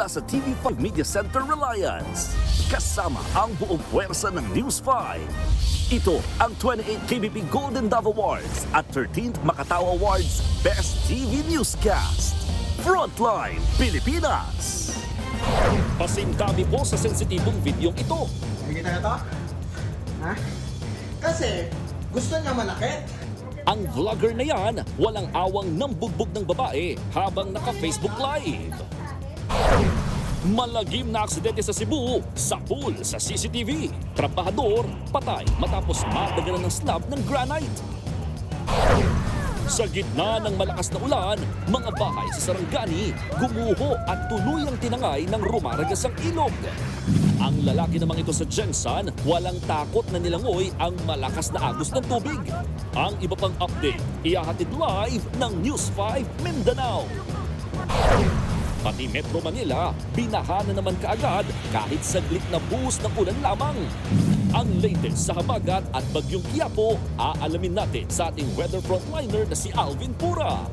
mula sa TV5 Media Center Reliance. Kasama ang buong puwersa ng News 5. Ito ang 28th KBP Golden Dove Awards at 13th Makatao Awards Best TV Newscast. Frontline Pilipinas! Pasintabi po sa sensitibong videong ito. Nakikita na to? Ha? Kasi gusto niya manakit. Ang vlogger na yan, walang awang nambugbog ng babae habang naka-Facebook Live. Malagim na aksidente sa Cebu, sa pool sa CCTV. Trabahador, patay matapos madaganan ng slab ng granite. Sa gitna ng malakas na ulan, mga bahay sa Sarangani gumuho at tuluyang tinangay ng rumaragas ang ilog. Ang lalaki namang ito sa Jensan, walang takot na nilangoy ang malakas na agos ng tubig. Ang iba pang update, ihahatid live ng News 5 Mindanao. Pati Metro Manila, binaha na naman kaagad kahit saglit na buhos ng ulan lamang. Ang latest sa habagat at bagyong Quiapo, aalamin natin sa ating weather frontliner na si Alvin Pura.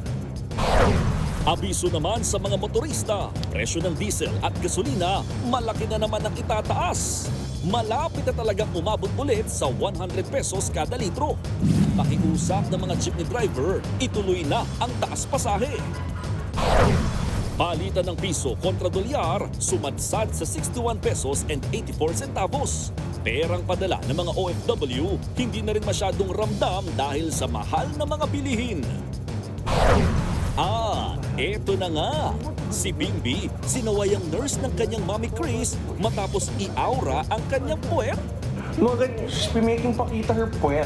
Abiso naman sa mga motorista, presyo ng diesel at gasolina, malaki na naman ang itataas. Malapit na talagang umabot ulit sa 100 pesos kada litro. Pakiusap ng mga jeepney driver, ituloy na ang taas pasahe. Palitan ng piso kontra dolyar, sumadsad sa 61 pesos and 84 centavos. Perang padala ng mga OFW, hindi na rin masyadong ramdam dahil sa mahal na mga bilihin. Eto na nga. Si Bimbi, sinaway ang nurse ng kanyang Mami Chris matapos i-aura ang kanyang puwet. She's making pakita her puwet.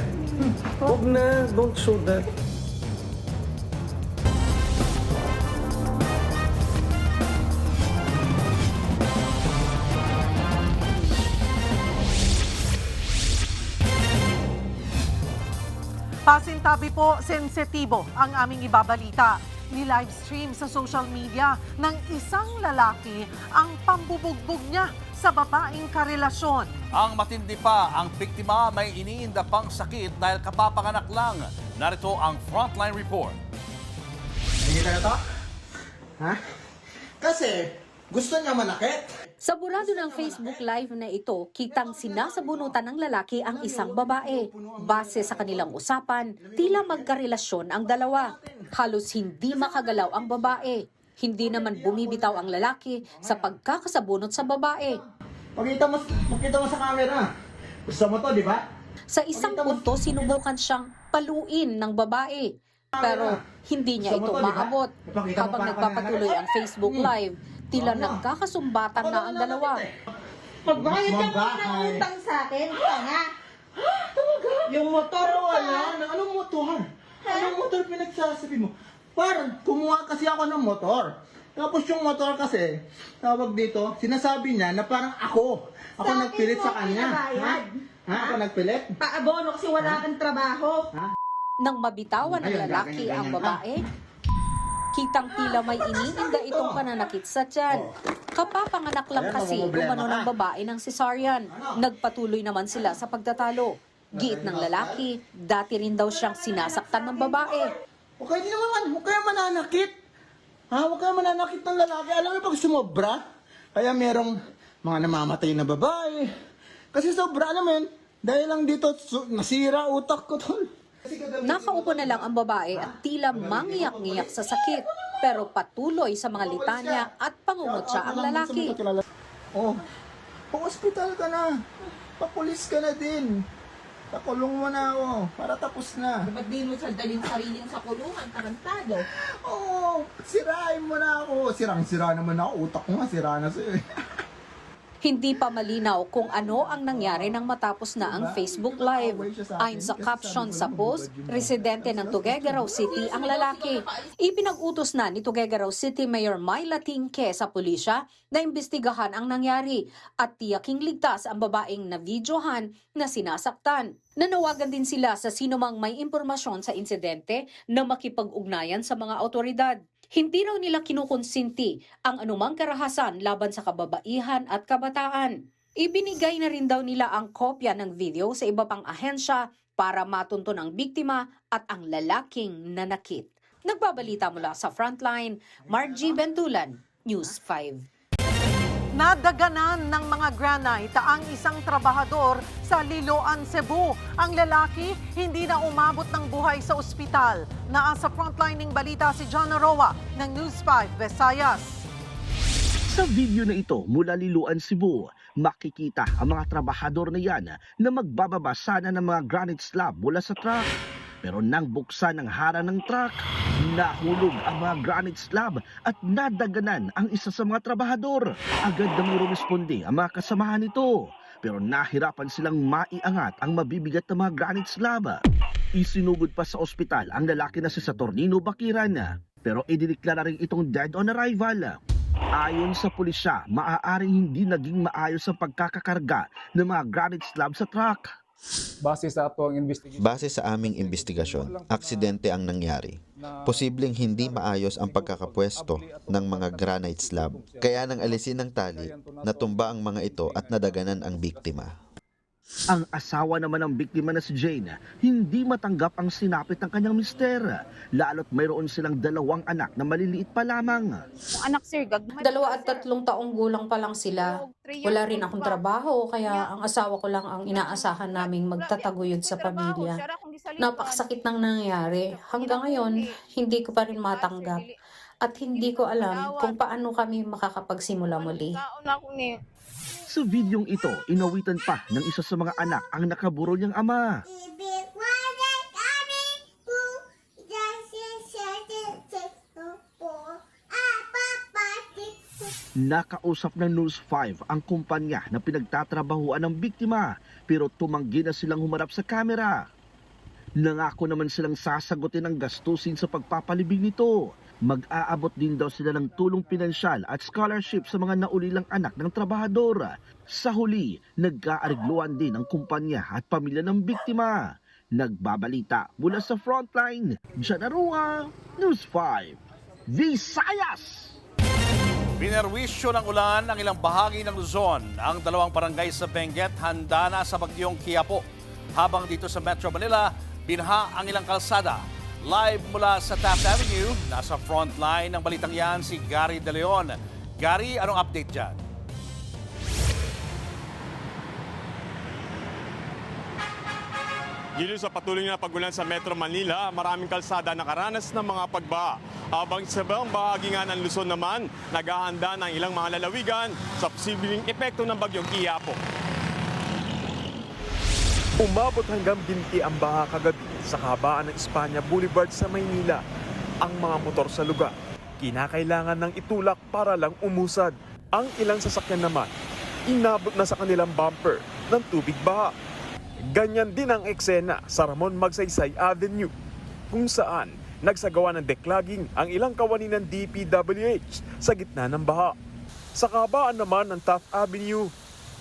Huwag na, don't show that. Pasintabi po, sensitibo ang aming ibabalita. Ni-livestream sa social media ng isang lalaki ang pambubugbog niya sa babaeng karelasyon. Ang matindi pa, ang biktima may iniinda pang sakit dahil kapapanganak lang. Narito ang Frontline Report. Nakikita na to? Ha? Kasi gusto niya manakit. Sa burado ng Facebook Live na ito, kitang sinasabunutan ng lalaki ang isang babae. Base sa kanilang usapan, tila magkarelasyon ang dalawa. Halos hindi makagalaw ang babae. Hindi naman bumibitaw ang lalaki sa pagkakasabunot sa babae. Makita mo sa camera. Gusto mo to, di ba? Sa isang punto, sinubukan siyang paluin ng babae. Pero hindi niya ito maabot. Habang nagpapatuloy ang Facebook Live, tila nagkakasumbatan na ang dalawa. Magbayad ka muna ng utang sa akin, tanga. Yung motor Wala na. Anong motor? Anong motor pinagsasabi mo? Parang kumuha kasi ako ng motor. Tapos yung motor kasi, tawag dito, sinasabi niya na parang ako. Ako Sa akin nagpilit mo sa kanya. Ha? pinabayad. Ha? Ako nagpilit? Paabono kasi wala kang trabaho. Nang mabitawan ng Ayun, lalaki ang ganyan-ganyan babae, kitang tila may iniinda itong pananakit sa tiyan. Kapapanganak lang kasi umano ng babae ng cesarean. Nagpatuloy naman sila sa pagtatalo. Giit ng lalaki, dati rin daw siyang sinasaktan ng babae. Okay, di naman, huwag kayo mananakit. Ha? Huwag kayo mananakit ng lalaki. Alam mo pag sumobra, kaya merong mga namamatay na babae. Kasi sobra, alam mo yun, dahil lang dito, nasira utak ko tol. Nakaupo na lang ang babae at tila mangiyak-ngiyak sa sakit. Pero patuloy sa mga litanya at pangungutya ang lalaki. Oh, pa-hospital ka na. Pa-pulis ka na din. Pakulong mo na ako, para tapos na. Ba't di mo dalhin sarili sa kulungan, tarantado? Oo, sirain mo na ako. Sirang-sira naman ako. Utak ko nga, sira na sa'yo. Hindi pa malinaw kung ano ang nangyari nang matapos na ang Facebook Live. Ayon sa caption sa post, residente ng Tuguegarao City ang lalaki. Ipinag-utos na ni Tuguegarao City Mayor Myla Tingke sa pulisya na imbestigahan ang nangyari at tiyaking ligtas ang babaeng na-videohan na sinasaktan. Nanawagan din sila sa sinumang may impormasyon sa insidente na makipag-ugnayan sa mga awtoridad. Hindi raw nila kinukonsinti ang anumang karahasan laban sa kababaihan at kabataan. Ibinigay na rin daw nila ang kopya ng video sa iba pang ahensya para matunton ang biktima at ang lalaking nanakit. Nagbabalita mula sa Frontline, Margie Bentulan, News 5. Nadaganan ng mga granite ang isang trabahador sa Liloan, Cebu. Ang lalaki hindi na umabot ng buhay sa ospital. Nasa frontlining balita si John Aroa ng News 5 Visayas. Sa video na ito mula Liloan, Cebu, makikita ang mga trabahador na yan na magbababa sana ng mga granite slab mula sa truck. Pero nang buksan ang harang ng truck, nahulog ang mga granite slab at nadaganan ang isa sa mga trabahador. Agad namang rumisponde ang mga kasamahan nito. Pero nahirapan silang maiangat ang mabibigat na mga granite slab. Isinugod pa sa ospital ang lalaki na si Saturnino Bakiran. Pero idineklara rin itong dead on arrival. Ayon sa pulisya, maaaring hindi naging maayos ang pagkakakarga ng mga granite slab sa truck. Base sa aming investigasyon, aksidente ang nangyari. Posibleng hindi maayos ang pagkakapwesto ng mga granite slab. Kaya nang alisin ng tali, natumba ang mga ito at nadaganan ang biktima. Ang asawa naman ng biktima na si Jane, hindi matanggap ang sinapit ng kanyang mister. Lalo't mayroon silang 2 anak na maliliit pa lamang. Anak sir, 2 at 3 taong gulang pa lang sila. Wala rin akong trabaho, kaya ang asawa ko lang ang inaasahan naming magtataguyod sa pamilya. Napakasakit ng nangyari. Hanggang ngayon, hindi ko pa rin matanggap. At hindi ko alam kung paano kami makakapagsimula muli. Sa videong ito, inawitan pa ng isa sa mga anak ang nakaburo niyang ama. Nakausap ng News 5 ang kumpanya na pinagtatrabahuan ng biktima, pero tumanggi na silang humarap sa kamera. Nangako naman silang sasagutin ang gastusin sa pagpapalibing nito. Mag-aabot din daw sila ng tulong pinansyal at scholarship sa mga naulilang anak ng trabahador. Sa huli, nagkaarigluan din ang kumpanya at pamilya ng biktima. Nagbabalita mula sa frontline, John Aroa, News 5, Visayas! Pinerwisyo ng ulan ang ilang bahagi ng Luzon. Ang 2 barangay sa Benguet handa na sa bagyong Quiapo. Habang dito sa Metro Manila, binha ang ilang kalsada. Live mula sa Taft Avenue, nasa frontline ng balitang yan si Gary De Leon. Gary, anong update dyan? Gilo sa patuloy na pagulan sa Metro Manila, maraming kalsada nakaranas ng mga pagbaha. Habang sa ibang bahagi nga ng Luzon naman, naghahanda ng ilang mga lalawigan sa posibleng epekto ng bagyong Quiapo. Umabot hanggang binti ang baha kagabi sa kahabaan ng Espanya Boulevard sa Maynila. Ang mga motor sa lugar, kinakailangan ng itulak para lang umusad. Ang ilang sasakyan naman, inabot na sa kanilang bumper ng tubig baha. Ganyan din ang eksena sa Ramon Magsaysay Avenue, kung saan nagsagawa ng declogging ang ilang kawani ng DPWH sa gitna ng baha. Sa kahabaan naman ng Taft Avenue,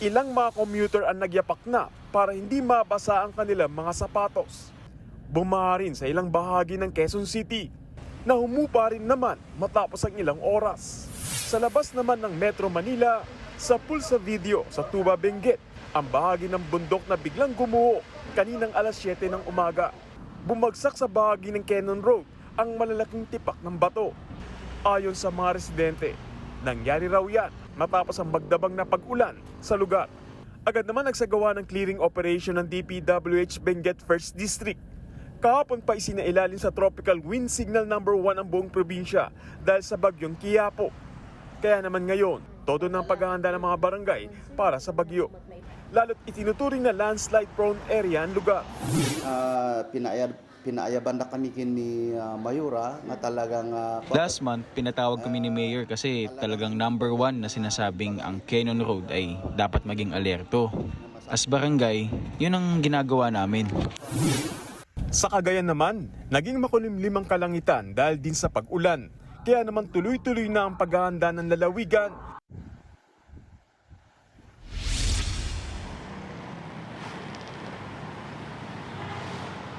ilang mga commuter ang nagyapak na para hindi mabasa ang kanilang mga sapatos. Bumaha rin sa ilang bahagi ng Quezon City na humupa rin naman matapos ang ilang oras. Sa labas naman ng Metro Manila, sa pool sa video sa Tuba Benguet, ang bahagi ng bundok na biglang gumuho kaninang alas 7 ng umaga. Bumagsak sa bahagi ng Cannon Road ang malalaking tipak ng bato. Ayon sa mga residente, nangyari raw yan matapos ang magdabang na pag-ulan sa lugar. Agad naman nagsagawa ng clearing operation ng DPWH Benguet 1st District. Kahapon pa isinailalim sa tropical wind signal number 1 ang buong probinsya dahil sa bagyong Quiapo. Kaya naman ngayon, todo ng paghahanda ng mga barangay para sa bagyo. Lalo't itinuturing na landslide-prone area ang lugar. Pinaayaban na kami kini Mayura na talagang... Last month, pinatawag kami ni Mayor kasi talagang number 1 na sinasabing ang Cannon Road ay dapat maging alerto. As barangay, yun ang ginagawa namin. Sa Cagayan naman, naging makulimlim ang kalangitan dahil din sa pag-ulan. Kaya naman tuloy-tuloy na ang paghahanda ng lalawigan.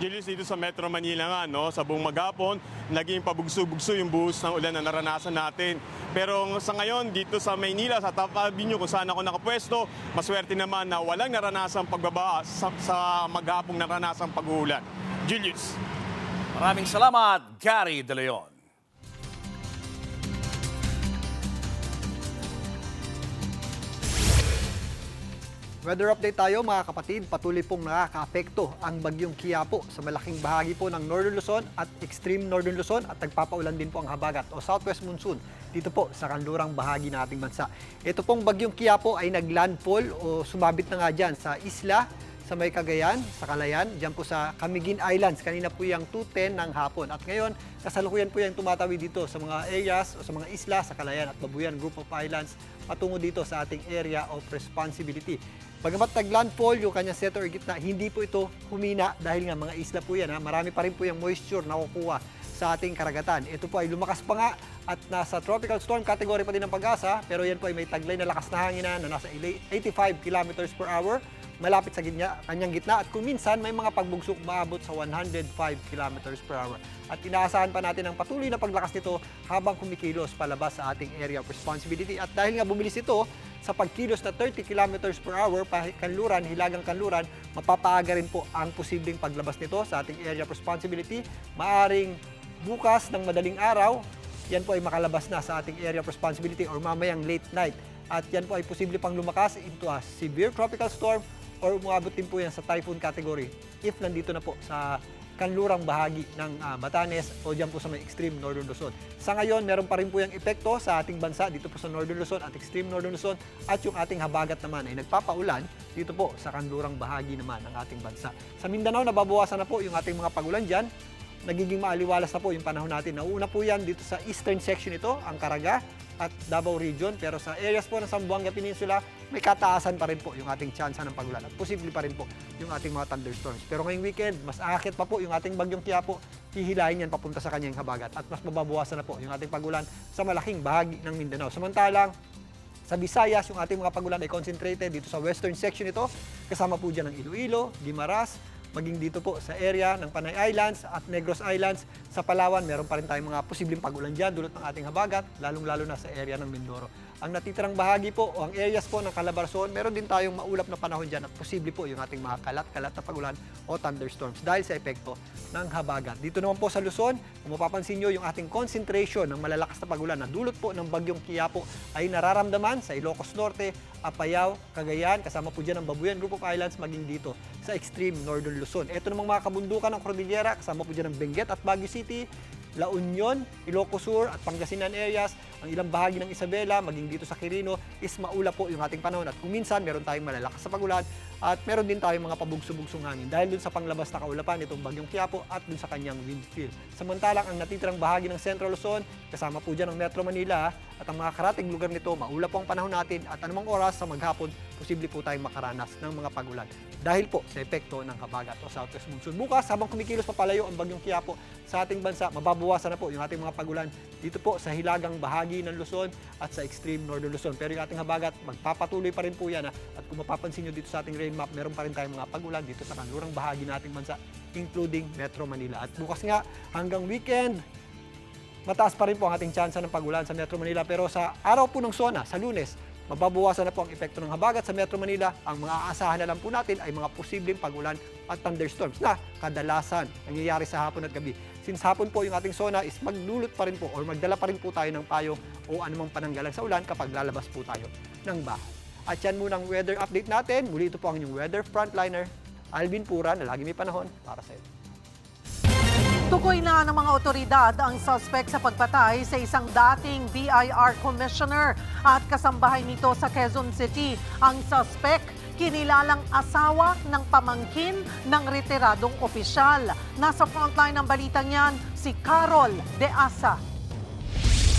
Julius, dito sa Metro Manila nga, no, sa buong maghapon, naging pabugso-bugso yung buhos ng ulan na naranasan natin. Pero sa ngayon, dito sa Maynila, sa Taft Avenue, kung saan ako nakapwesto, maswerte naman na walang naranasang pagbaba sa maghapong naranasang pag-uulan. Julius. Maraming salamat, Gary De Leon. Weather update tayo mga kapatid, patuloy pong nakakaapekto ang bagyong Quiapo sa malaking bahagi po ng Northern Luzon at extreme Northern Luzon at nagpapaulan din po ang habagat o southwest monsoon dito po sa kanlurang bahagi ng ating bansa. Ito pong bagyong Quiapo ay naglandfall o sumabit na nga dyan sa isla sa may Cagayan, sa Calayan, dyan po sa Camiguin Islands. Kanina po yung 2:10 ng hapon. At ngayon, kasalukuyan po yung tumatawid dito sa mga areas o sa mga isla sa Calayan at Babuyan Group of Islands patungo dito sa ating area of responsibility. Bagamat naglandfall yung kanyang center or gitna, hindi po ito humina dahil nga mga isla po yan. Marami pa rin po yung moisture na kukuha sa ating karagatan. Ito po ay lumakas pa nga at nasa tropical storm category pa din ng Pag-asa, pero yan po ay may taglay na lakas na hangin na nasa 85 kilometers per hour malapit sa kanyang gitna at kung minsan may mga pagbugsok maabot sa 105 kilometers per hour. At inaasahan pa natin ang patuloy na paglakas nito habang kumikilos palabas sa ating area of responsibility. At dahil nga bumilis ito sa pagkilos na 30 kilometers per hour kanluran, hilagang kanluran, mapapaaga rin po ang posibleng paglabas nito sa ating area of responsibility. Maaring bukas ng madaling araw, yan po ay makalabas na sa ating area of responsibility or mamayang late night. At yan po ay posible pang lumakas into a severe tropical storm or umabot din po yan sa typhoon category if nandito na po sa kanlurang bahagi ng Batanes o dyan po sa may extreme Northern Luzon. Sa ngayon, meron pa rin po yung epekto sa ating bansa dito po sa Northern Luzon at extreme Northern Luzon at yung ating habagat naman ay nagpapaulan dito po sa kanlurang bahagi naman ng ating bansa. Sa Mindanao, nababawasan na po yung ating mga pagulan dyan. Nagiging maaliwalas na po yung panahon natin. Nauna po yan dito sa eastern section ito, ang Caraga at Davao Region. Pero sa areas po ng Zamboanga Peninsula, may kataasan pa rin po yung ating tsansa ng pagulan. At posible pa rin po yung ating mga thunderstorms. Pero ngayong weekend, mas aakit pa po yung ating bagyong Quiapo. Hihilahin yan papunta sa kanyang habagat. At mas mababawasan na po yung ating pagulan sa malaking bahagi ng Mindanao. Samantalang, sa Visayas, yung ating mga pagulan ay concentrated dito sa western section ito. Kasama po dyan ng Iloilo, Guimaras, maging dito po sa area ng Panay Islands at Negros Islands. Sa Palawan, meron pa rin tayong mga posibleng pagulan dyan dulot ng ating habagat, lalong-lalo na sa area ng Mindoro. Ang natitirang bahagi po o ang areas po ng Calabarzon, meron din tayong maulap na panahon dyan at posible po yung ating mga kalat-kalat na pagulan o thunderstorms dahil sa epekto ng habagat. Dito naman po sa Luzon, kung mapapansin nyo yung ating concentration ng malalakas na pagulan na dulot po ng bagyong Quiapo ay nararamdaman sa Ilocos Norte, Apayao, Cagayan, kasama po dyan ang Babuyan Group of Islands maging dito sa extreme Northern Luzon. Ito namang mga kabundukan ng Cordillera, kasama po dyan ang Benguet at Baguio City, La Union, Ilocos Sur at Pangasinan areas, ang ilang bahagi ng Isabela, maging dito sa Quirino, is maulap po yung ating panahon. At kung minsan, meron tayong malalakas na pagulan at meron din tayong mga pabugso-bugsong hangin dahil dun sa panglabas na kaulapan itong bagyong Quiapo at dun sa kanyang wind field. Samantalang ang natitirang bahagi ng Central Luzon, kasama po dyan ang Metro Manila at ang mga karating lugar nito, maulap po ang panahon natin at anumang oras sa maghapon, posible po tayong makaranas ng mga pagulan dahil po sa epekto ng habagat o southwest monsoon. Bukas, habang kumikilos papalayo ang bagyong Quiapo sa ating bansa, mababawasan na po yung ating mga pagulan dito po sa hilagang bahagi ng Luzon at sa extreme Northern Luzon. Pero yung ating habagat, magpapatuloy pa rin po yan. At kung mapapansin nyo dito sa ating rain map, meron pa rin tayong mga pagulan dito sa kanlurang bahagi ng ating bansa, including Metro Manila. At bukas nga, hanggang weekend, mataas pa rin po ang ating tsansa ng pagulan sa Metro Manila. Pero sa araw po ng SONA, sa Lunes, mababawasan na po ang epekto ng habagat sa Metro Manila. Ang mga aasahan na lang po natin ay mga posibleng pagulan at thunderstorms na kadalasan nangyayari sa hapon at gabi. Since hapon po yung ating SONA is magdulot pa rin po or magdala pa rin po tayo ng payong o anumang pananggalang sa ulan kapag lalabas po tayo ng bahay. At yan muna ang weather update natin. Muli ito po ang inyong weather frontliner, Alvin Pura, na lagi may panahon para sa iyo. Tukoy na ng mga otoridad ang suspect sa pagpatay sa isang dating BIR commissioner at kasambahay nito sa Quezon City. Ang suspect, kinilalang asawa ng pamangkin ng retiradong opisyal. Nasa frontline ng balitang yan, si Carol De Asa.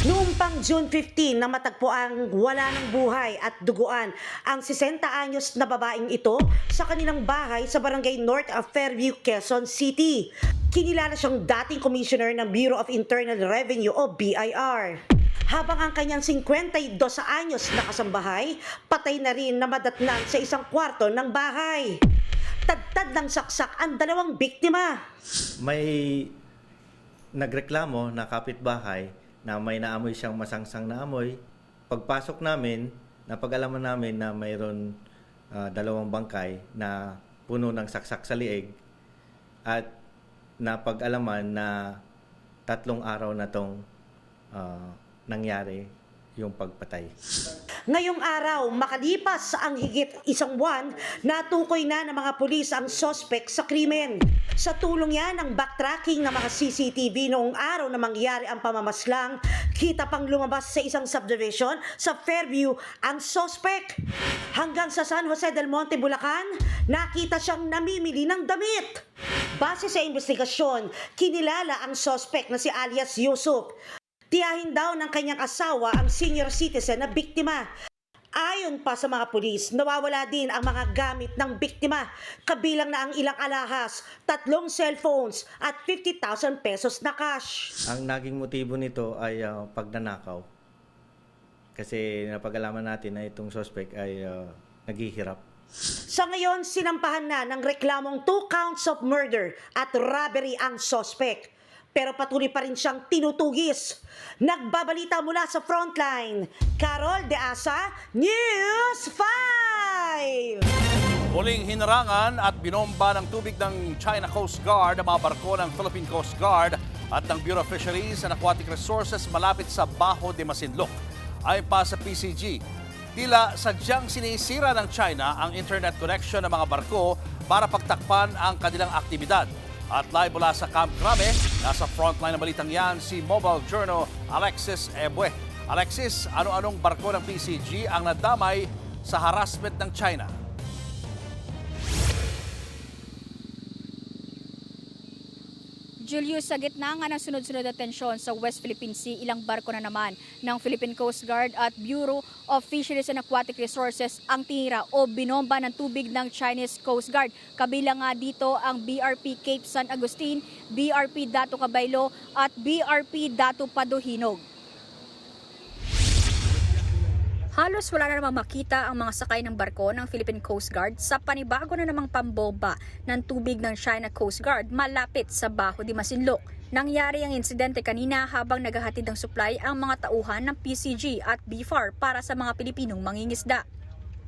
Noong pang June 15 na matagpuang wala ng buhay at duguan ang 60 anyos na babaeng ito sa kanilang bahay sa barangay North of Fairview, Quezon City. Kinilala siyang dating commissioner ng Bureau of Internal Revenue o BIR. Habang ang kanyang 52 anyos na kasambahay, patay na rin na madatnan sa isang kwarto ng bahay. Tadtad ng saksak ang dalawang biktima. May nagreklamo na kapitbahay na may naamoy siyang masangsang na amoy. Pagpasok namin, napag-alaman namin na mayroon dalawang bangkay na puno ng saksak sa liig at napag-alaman na 3 araw na tong nangyari yung pagpatay. Ngayong araw, makalipas ang higit isang buwan, natukoy na ng mga pulis ang sospek sa krimen. Sa tulong yan ng backtracking ng mga CCTV noong araw na mangyari ang pamamaslang, kita pang lumabas sa isang subdivision sa Fairview ang sospek. Hanggang sa San Jose del Monte, Bulacan, nakita siyang namimili ng damit. Base sa investigasyon, kinilala ang sospek na si alias Yusuf. Tiyahin daw ng kanyang asawa ang senior citizen na biktima. Ayon pa sa mga pulis, nawawala din ang mga gamit ng biktima, kabilang na ang ilang alahas, 3 cellphones at 50,000 pesos na cash. Ang naging motibo nito ay pagnanakaw. Kasi napag-alaman natin na itong suspect ay naghihirap. Sa ngayon, sinampahan na ng reklamong 2 counts of murder at robbery ang sospek. Pero patuloy pa rin siyang tinutugis. Nagbabalita mula sa frontline, Carol De Asa, News 5! Muling hinarangan at binomba ng tubig ng China Coast Guard ang mga barko ng Philippine Coast Guard at ng Bureau of Fisheries and Aquatic Resources malapit sa Bajo de Masinloc. Ayon pa sa PCG, tila sadyang sinisira ng China ang internet connection ng mga barko para pagtakpan ang kanilang aktibidad. At live mula sa Camp Crame, nasa frontline ng balitang yan si Mobile Journal Alexis Ebue. Alexis, ano-anong barko ng PCG ang nadamay sa harassment ng China? Julius, sa gitna nga ng sunod-sunod na tensyon sa West Philippine Sea, ilang barko na naman ng Philippine Coast Guard at Bureau of Fisheries and Aquatic Resources ang tinira o binomba ng tubig ng Chinese Coast Guard. Kabilang nga dito ang BRP Cape San Agustin, BRP Dato Cabaylo at BRP Dato Paduhinog. Halos wala na namang makita ang mga sakay ng barko ng Philippine Coast Guard sa panibago na namang pambomba ng tubig ng China Coast Guard malapit sa Bajo de Masinloc. Nangyari ang insidente kanina habang naghahatid ng supply ang mga tauhan ng PCG at BFAR para sa mga Pilipinong mangingisda.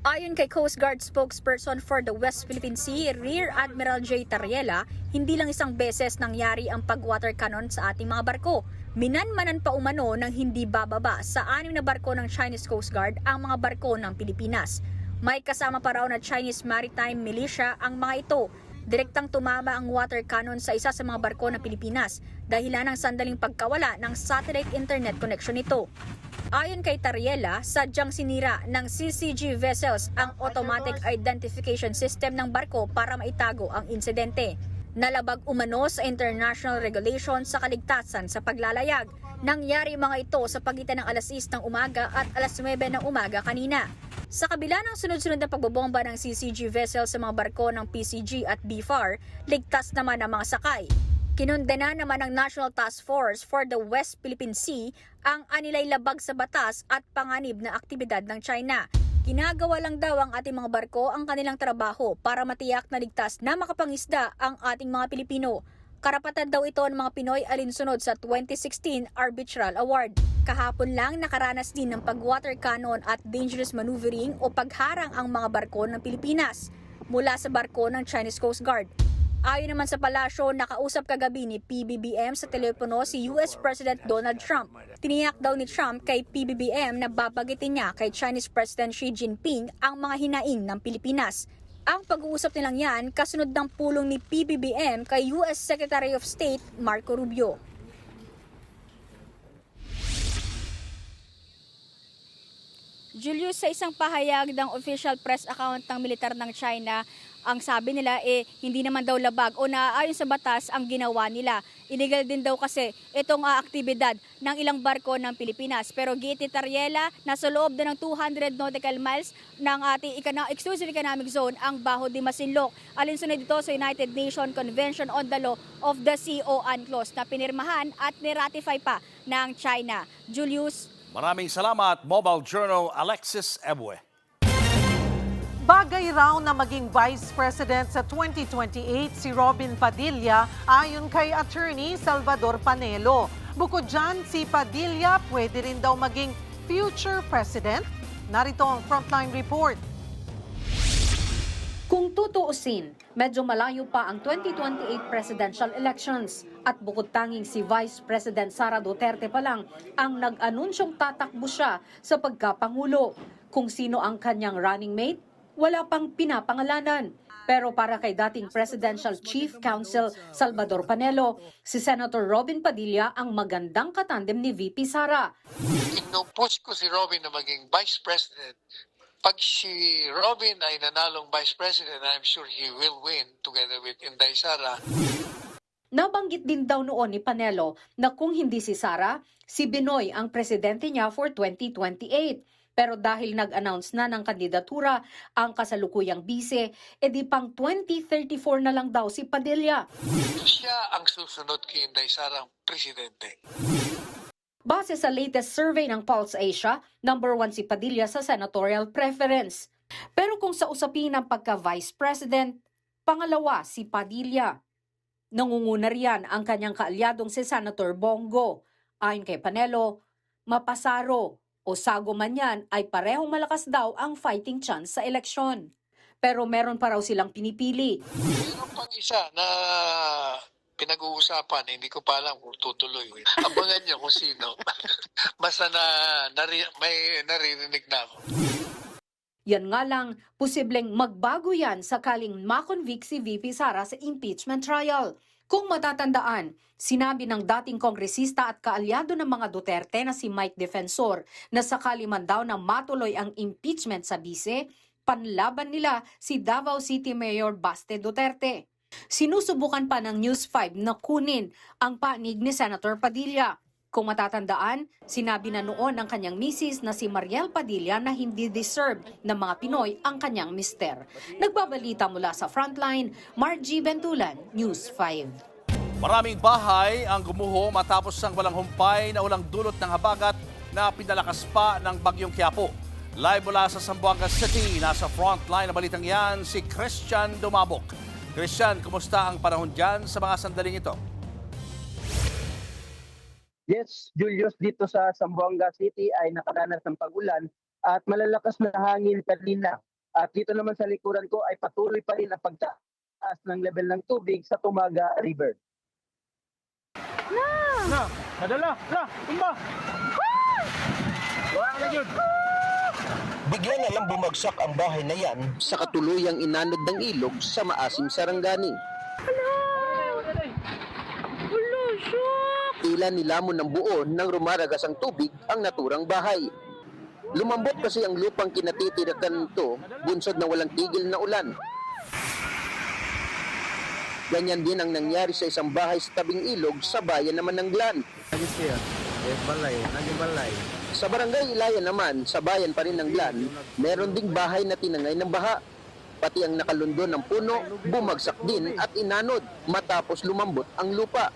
Ayon kay Coast Guard spokesperson for the West Philippine Sea, Rear Admiral J. Tariela, hindi lang isang beses nangyari ang pag-water cannon sa ating mga barko. Minanmanan pa umano ng hindi bababa sa 6 na barko ng Chinese Coast Guard ang mga barko ng Pilipinas. May kasama pa raw na Chinese Maritime Militia ang mga ito. Direktang tumama ang water cannon sa isa sa mga barko ng Pilipinas dahilan ng sandaling pagkawala ng satellite internet connection nito. Ayon kay Tariela, sadyang sinira ng CCG vessels ang automatic identification system ng barko para maitago ang insidente. Nalabag umano sa international regulations sa kaligtasan sa paglalayag. Nangyari mga ito sa pagitan ng alas 6 ng umaga at alas 9 ng umaga kanina. Sa kabila ng sunod-sunod na pagbobomba ng CCG vessels sa mga barko ng PCG at BFAR, ligtas naman ang mga sakay. Kinundena naman ng National Task Force for the West Philippine Sea ang anilay labag sa batas at panganib na aktibidad ng China. Ginagawa lang daw ang ating mga barko ang kanilang trabaho para matiyak na ligtas na makapangisda ang ating mga Pilipino. Karapatan daw ito ng mga Pinoy alinsunod sa 2016 Arbitral Award. Kahapon lang nakaranas din ng pag-water cannon at dangerous maneuvering o pagharang ang mga barko ng Pilipinas mula sa barko ng Chinese Coast Guard. Ayon naman sa palasyo, nakausap kagabi ni PBBM sa telepono si US President Donald Trump. Tiniyak daw ni Trump kay PBBM na babagitin niya kay Chinese President Xi Jinping ang mga hinaing ng Pilipinas. Ang pag-uusap nilang yan kasunod ng pulong ni PBBM kay US Secretary of State Marco Rubio. Julius, sa isang pahayag ng official press account ng militar ng China, ang sabi nila hindi naman daw labag o naaayon sa batas ang ginawa nila. Illegal din daw kasi itong aktibidad ng ilang barko ng Pilipinas. Pero giit ni Tariela, nasa loob na ng 200 nautical miles ng ating exclusive economic zone ang Bajo de Masinloc. Alinsunod dito sa United Nations Convention on the Law of the Sea o UNCLOS na pinirmahan at niratify pa ng China. Julius. Maraming salamat, Mobile Journal Alexis Ebue. Bagay raw na maging Vice President sa 2028 si Robin Padilla ayon kay Attorney Salvador Panelo. Bukod dyan, si Padilla pwede rin daw maging future President. Narito ang Frontline Report. Kung tutuusin, medyo malayo pa ang 2028 presidential elections at bukod tanging si Vice President Sara Duterte pa lang ang nag-anunsyong tatakbo siya sa pagkapangulo. Kung sino ang kanyang running mate, wala pang pinapangalanan. Pero para kay dating Presidential Chief Counsel Salvador Panelo, si Senator Robin Padilla ang magandang katandem ni VP Sara. Inupush ko si Robin na maging Vice President. Pag si Robin ay nanalong Vice President, I'm sure he will win together with Inday Sara. Nabanggit din daw noon ni Panelo na kung hindi si Sara, si Binoy ang presidente niya for 2028. Pero dahil nag-announce na ng kandidatura ang kasalukuyang bise, edi pang 2034 na lang daw si Padilla. Siya ang susunod kay Inday Sara presidente. Base sa latest survey ng Pulse Asia, number 1 si Padilla sa senatorial preference. Pero kung sa usapin ng pagka-vice president, pangalawa si Padilla. Nangunguna riyan ang kanyang kaalyadong si Senator Bongo. Ayon kay Panelo, mapasaro o sago man yan ay parehong malakas daw ang fighting chance sa eleksyon. Pero meron pa raw silang pinipili. Meron pang isa na pinag-uusapan, hindi ko pa alam kung tutuloy. Abangan niyo kung sino. Basta may naririnig na ako. Yan nga lang, posibleng magbago yan sakaling makonvict si VP Sara sa impeachment trial. Kung matatandaan, sinabi ng dating kongresista at kaalyado ng mga Duterte na si Mike Defensor na sakali man daw na matuloy ang impeachment sa bise, panlaban nila si Davao City Mayor Baste Duterte. Sinusubukan pa ng News 5 na kunin ang panig ni Senator Padilla. Kung matatandaan, sinabi na noon ng kanyang misis na si Mariel Padilla na hindi deserve ng mga Pinoy ang kanyang mister. Nagbabalita mula sa Frontline, Margie Bentulan, News 5. Maraming bahay ang gumuho matapos ang walang humpay na ulang dulot ng habagat na pinalakas pa ng Bagyong Quiapo. Live mula sa Zamboanga City, nasa Frontline na balitang yan si Christian Dumabok. Christian, kumusta ang panahon dyan sa mga sandaling ito? Yes, Julius, dito sa Zamboanga City ay nakaranas ng pag-ulan at malalakas na hangin kanina. At dito naman sa likuran ko ay patuloy pa rin ang pagtaas ng level ng tubig sa Tumaga River. Nadala! Tumba! Bigla na lang bumagsak ang bahay na yan sa katuluyang inanod ng ilog sa Maasim, Sarangani. Tila nilamon ng buo nang rumaragas ang tubig ang naturang bahay. Lumambot kasi ang lupang kinatitirakan nito, bunsod ng walang tigil na ulan. Ganyan din ang nangyari sa isang bahay sa tabing ilog sa bayan naman ng Glan. Sa barangay Ilaya naman, sa bayan pa rin ng Glan, meron ding bahay na tinangay ng baha. Pati ang nakalundon ng puno, bumagsak din at inanod matapos lumambot ang lupa.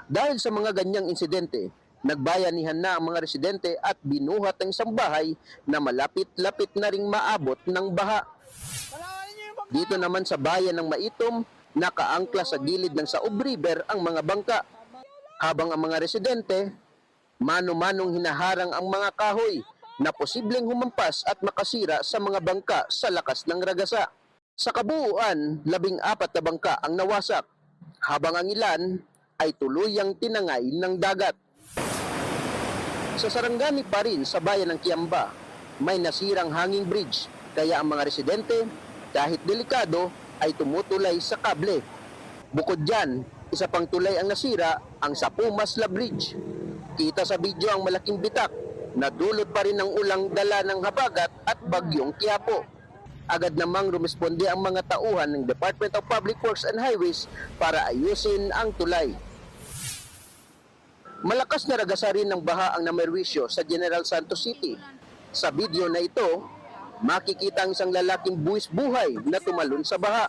Dahil sa mga ganyang insidente, nagbayanihan na ang mga residente at binuhat ang isang bahay na malapit-lapit na ring maabot ng baha. Dito naman sa bayan ng Maitom, nakaangkla sa gilid ng Saob River ang mga bangka. Habang ang mga residente, mano-manong hinaharang ang mga kahoy na posibleng humampas at makasira sa mga bangka sa lakas ng ragasa. Sa kabuuan, 14 na bangka ang nawasak, habang ang ilan ay tuluyang tinangay ng dagat. Sa Sarangani pa rin sa bayan ng Kiamba, may nasirang hanging bridge, kaya ang mga residente, kahit delikado, ay tumutulay sa kable. Bukod dyan, isa pang tulay ang nasira, ang Sapumasla Bridge. Kita sa video ang malaking bitak, na dulot pa rin ng ulang dala ng habagat at Bagyong Quiapo. Agad namang rumisponde ang mga tauhan ng Department of Public Works and Highways para ayusin ang tulay. Malakas na ragasa rin ng baha ang namerwisyo sa General Santos City. Sa video na ito, makikita ang isang lalaking buwis buhay na tumalon sa baha.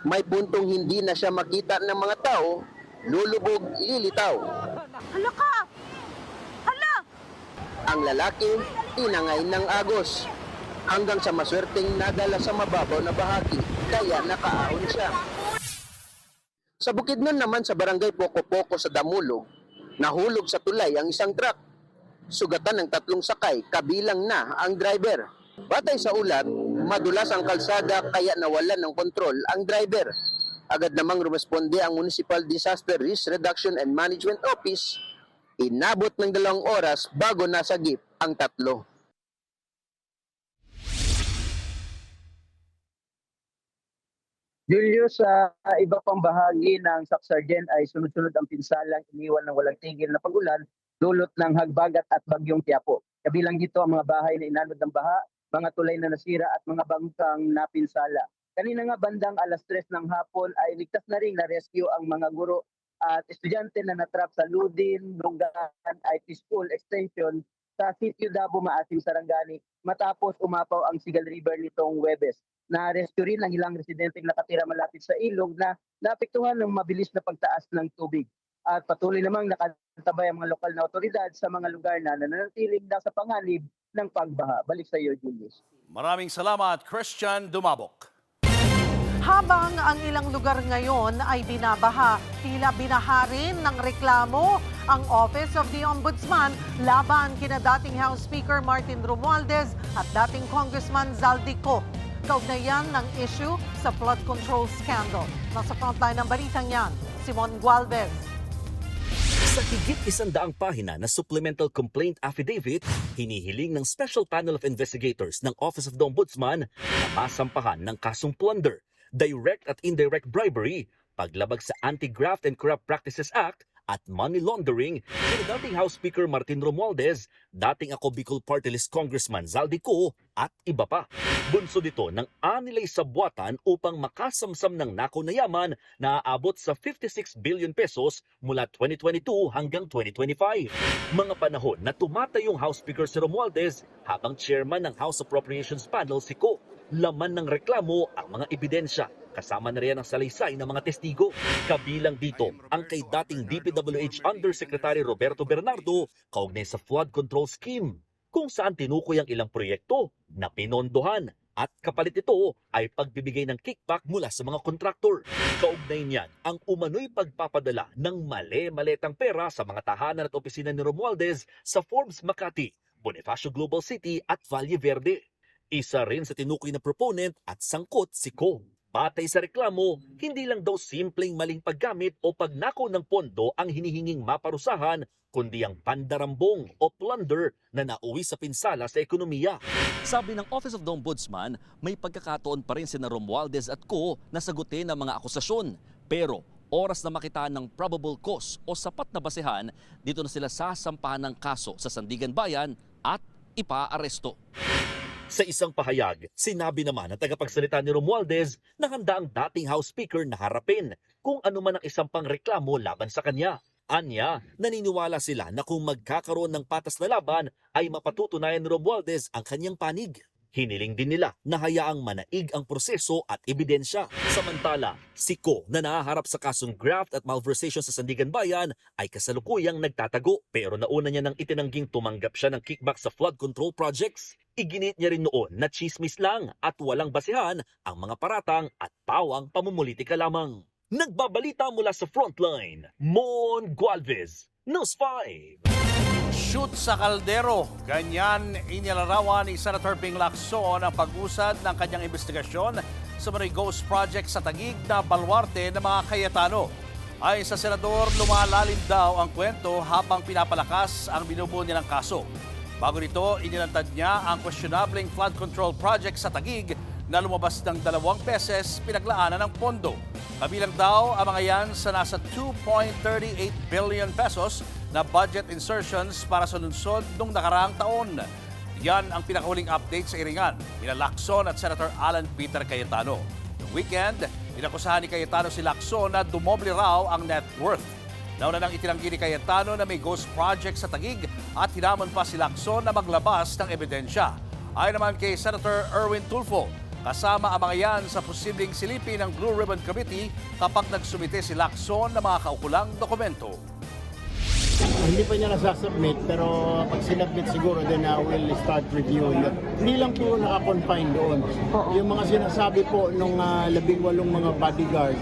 May puntong hindi na siya makita ng mga tao, lulubog, lilitaw. Hala ka! Hala! Ang lalaki, tinangay ng agos. Hanggang sa maswerteng nadala sa mababaw na bahagi, kaya nakaahon siya. Sa Bukidnon naman sa barangay Poco-Poco sa Damulog, nahulog sa tulay ang isang truck. sugatan ng 3 sakay, kabilang na ang driver. Batay sa ulat, madulas ang kalsada kaya nawalan ng kontrol ang driver. Agad namang rumesponde ang Municipal Disaster Risk Reduction and Management Office. Inabot ng 2 oras bago nasagip ang 3. Julius, sa iba pang bahagi ng Sacsayhuaman ay sunod-sunod ang pinsalang iniwan ng walang tigil na pagulan dulot ng Hagbagat at Bagyong Quiapo. Kabilang dito ang mga bahay na inanod ng baha, mga tulay na nasira at mga bangkang napinsala. Kanina nga bandang 3:00 ng hapon ay ligtas na rin na-rescue ang mga guro at estudyante na natrap sa Ludin, Lungaan, IT School Extension sa Sitio Dabo, Maasim, Sarangani matapos umapaw ang Sigal River nitong Huwebes. Na-rescue rin ang ilang residenteng nakatira malapit sa ilog na naapektuhan ng mabilis na pagtaas ng tubig. At patuloy namang nakatabay ang mga lokal na otoridad sa mga lugar na nananatiling nasa panganib ng pagbaha. Balik sa iyo, Julius. Maraming salamat, Christian Dumabok. Habang ang ilang lugar ngayon ay binabaha, tila binaha rin ng reklamo ang Office of the Ombudsman laban kina dating House Speaker Martin Romualdez at dating Congressman Zaldico. Kaugnayan ng issue sa flood control scandal. Nasa frontline ng balitang yan, Simon Gualvez. Sa higit 100 pahina na supplemental complaint affidavit, hinihiling ng Special Panel of Investigators ng Office of the Ombudsman na masampahan ng kasong plunder, direct at indirect bribery, paglabag sa Anti-Graft and Corrupt Practices Act at money laundering kina dating House Speaker Martin Romualdez, dating Ako Bicol Party List Congressman Zaldico at iba pa. Bunso dito ng anilay sabwatan upang makasamsam ng nakaw na yaman na aabot sa 56 billion pesos mula 2022 hanggang 2025. Mga panahon na tumatayong House Speaker si Romualdez habang chairman ng House Appropriations Panel si Ko. Laman ng reklamo ang mga ebidensya. Kasama na rin ang salaysay ng mga testigo. Kabilang dito ang kay dating DPWH Undersecretary Roberto Bernardo kaugnay sa flood control scheme, kung saan tinukoy ang ilang proyekto na pinondohan at kapalit ito ay pagbibigay ng kickback mula sa mga kontraktor. Kaugnay niyan ang umano'y pagpapadala ng mali-maletang pera sa mga tahanan at opisina ni Romualdez sa Forbes Makati, Bonifacio Global City at Valle Verde. Isa rin sa tinukoy na proponent at sangkot si Ko. Batay sa reklamo, hindi lang daw simpleng maling paggamit o pagnakaw ng pondo ang hinihinging maparusahan, kundi ang pandarambong o plunder na nauwi sa pinsala sa ekonomiya. Sabi ng Office of the Ombudsman, may pagkakataon pa rin sina Romualdez at Ko na sagutin ang mga akusasyon. Pero oras na makitaan ng probable cause o sapat na basehan, dito na sila sasampahan ng kaso sa Sandigan Bayan at ipaaresto. Sa isang pahayag, sinabi naman ng tagapagsalita ni Romualdez na handa ang dating House Speaker na harapin kung ano man ang isang pangreklamo laban sa kanya. Anya, naniniwala sila na kung magkakaroon ng patas na laban ay mapatutunayan ni Romualdez ang kanyang panig. Hiniling din nila na hayaang manaig ang proseso at ebidensya. Samantala, si Ko na nahaharap sa kasong graft at malversation sa Sandigan Bayan ay kasalukuyang nagtatago, pero nauna niya nang itinangging tumanggap siya ng kickback sa flood control projects. Iginit niya rin noon na chismis lang at walang basehan ang mga paratang at pawang pamumulitika lamang. Nagbabalita mula sa Frontline, Mon Gualvez, News 5. Shoot sa kaldero. Ganyan inilarawan ni Senator Ping Lacson ang pag-usad ng kanyang investigasyon sa mga ghost project sa Taguig na balwarte ng mga Cayetano. Ayon sa senador, lumalalim daw ang kwento habang pinapalakas ang binubuo nilang kaso. Bago nito, inilantad niya ang questionableng flood control project sa Taguig na lumabas ng 2 beses pinaglaanan ng pondo. Kabilang daw ang mga yan sa nasa 2.38 billion pesos na budget insertions para sa lungsod noong nakaraang taon. Yan ang pinakahuling update sa Iringan nila Lacson at Senator Alan Peter Cayetano. Noong weekend, inakusahan ni Cayetano si Lacson na dumoble raw ang net worth. Nauna nang itinanggi ni Cayetano na may ghost project sa Taguig at hinamon pa si Lacson na maglabas ng ebidensya. Ayon naman kay Senator Erwin Tulfo, kasama ang mga yan sa posibleng silipin ng Blue Ribbon Committee kapag nagsumite si Lacson ng mga kaukulang dokumento. Hindi pa niya nasasubmit, pero pag sinubmit siguro, then I will start reviewing it. Hindi lang po naka-confine doon. Yung mga sinasabi po nung 18 mga bodyguard,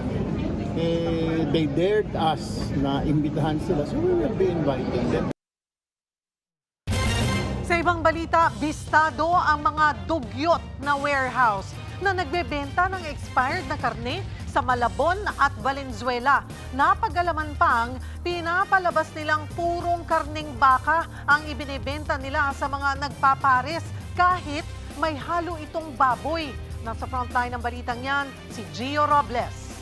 they dared us na imbitahan sila, so we will be inviting them. ibang balita, bistado ang mga dugyot na warehouse na nagbebenta ng expired na karne sa Malabon at Valenzuela. Napag-alaman pang pinapalabas nilang purong karneng baka ang ibinebenta nila sa mga nagpapares kahit may halo itong baboy. Nasa frontline ng balitang yan, si Gio Robles.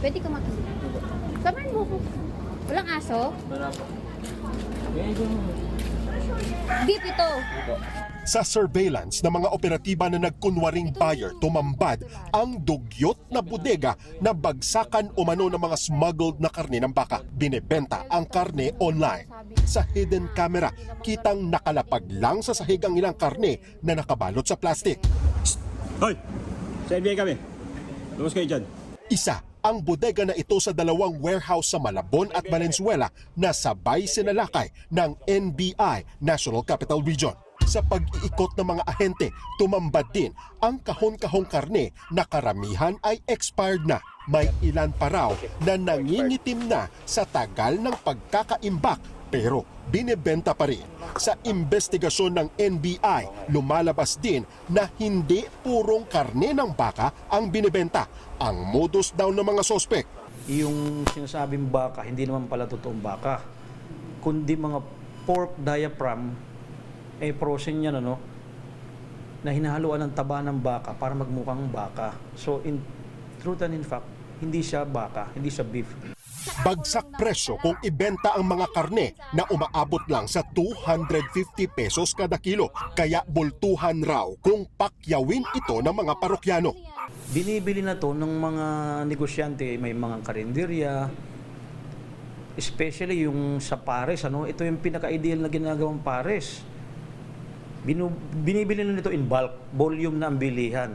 Pwede ka makita. Samahan mo ko. Walang aso? Wala po. Beef ito. Sa surveillance ng mga operatiba na nagkunwaring buyer, tumambad ang dugyot na bodega na bagsakan umano ng mga smuggled na karne ng baka. Binebenta ang karne online. Sa hidden camera, kitang nakalapag lang sa sahig ang ilang karne na nakabalot sa plastic. Hoy! Sa NBI kami. Lumas kayo dyan. Isa ang bodega na ito sa dalawang warehouse sa Malabon at Valenzuela na sabay sinalakay ng NBI National Capital Region. Sa pag-iikot ng mga ahente, tumambad din ang kahon-kahong karne na karamihan ay expired na. May ilan pa raw na nangingitim na sa tagal ng pagkakaimbak pero binebenta pa rin. Sa investigasyon ng NBI, lumalabas din na hindi purong karne ng baka ang binebenta. Ang modus daw ng mga sospek. Yung sinasabing baka, hindi naman pala totoong baka, kundi mga pork diaphragm, frozen yan, na hinahaluan ng taba ng baka para magmukhang baka. So in truth and in fact, hindi siya baka, hindi siya beef. Bagsak presyo kung ibenta ang mga karne na umaabot lang sa 250 pesos kada kilo. Kaya bultuhan raw kung pakyawin ito ng mga parokyano. Binibili na to ng mga negosyante, may mga karinderya, especially yung sa pares, ito yung pinaka-ideal na ginagawang pares. Binibili na nito in bulk, volume na ang bilihan.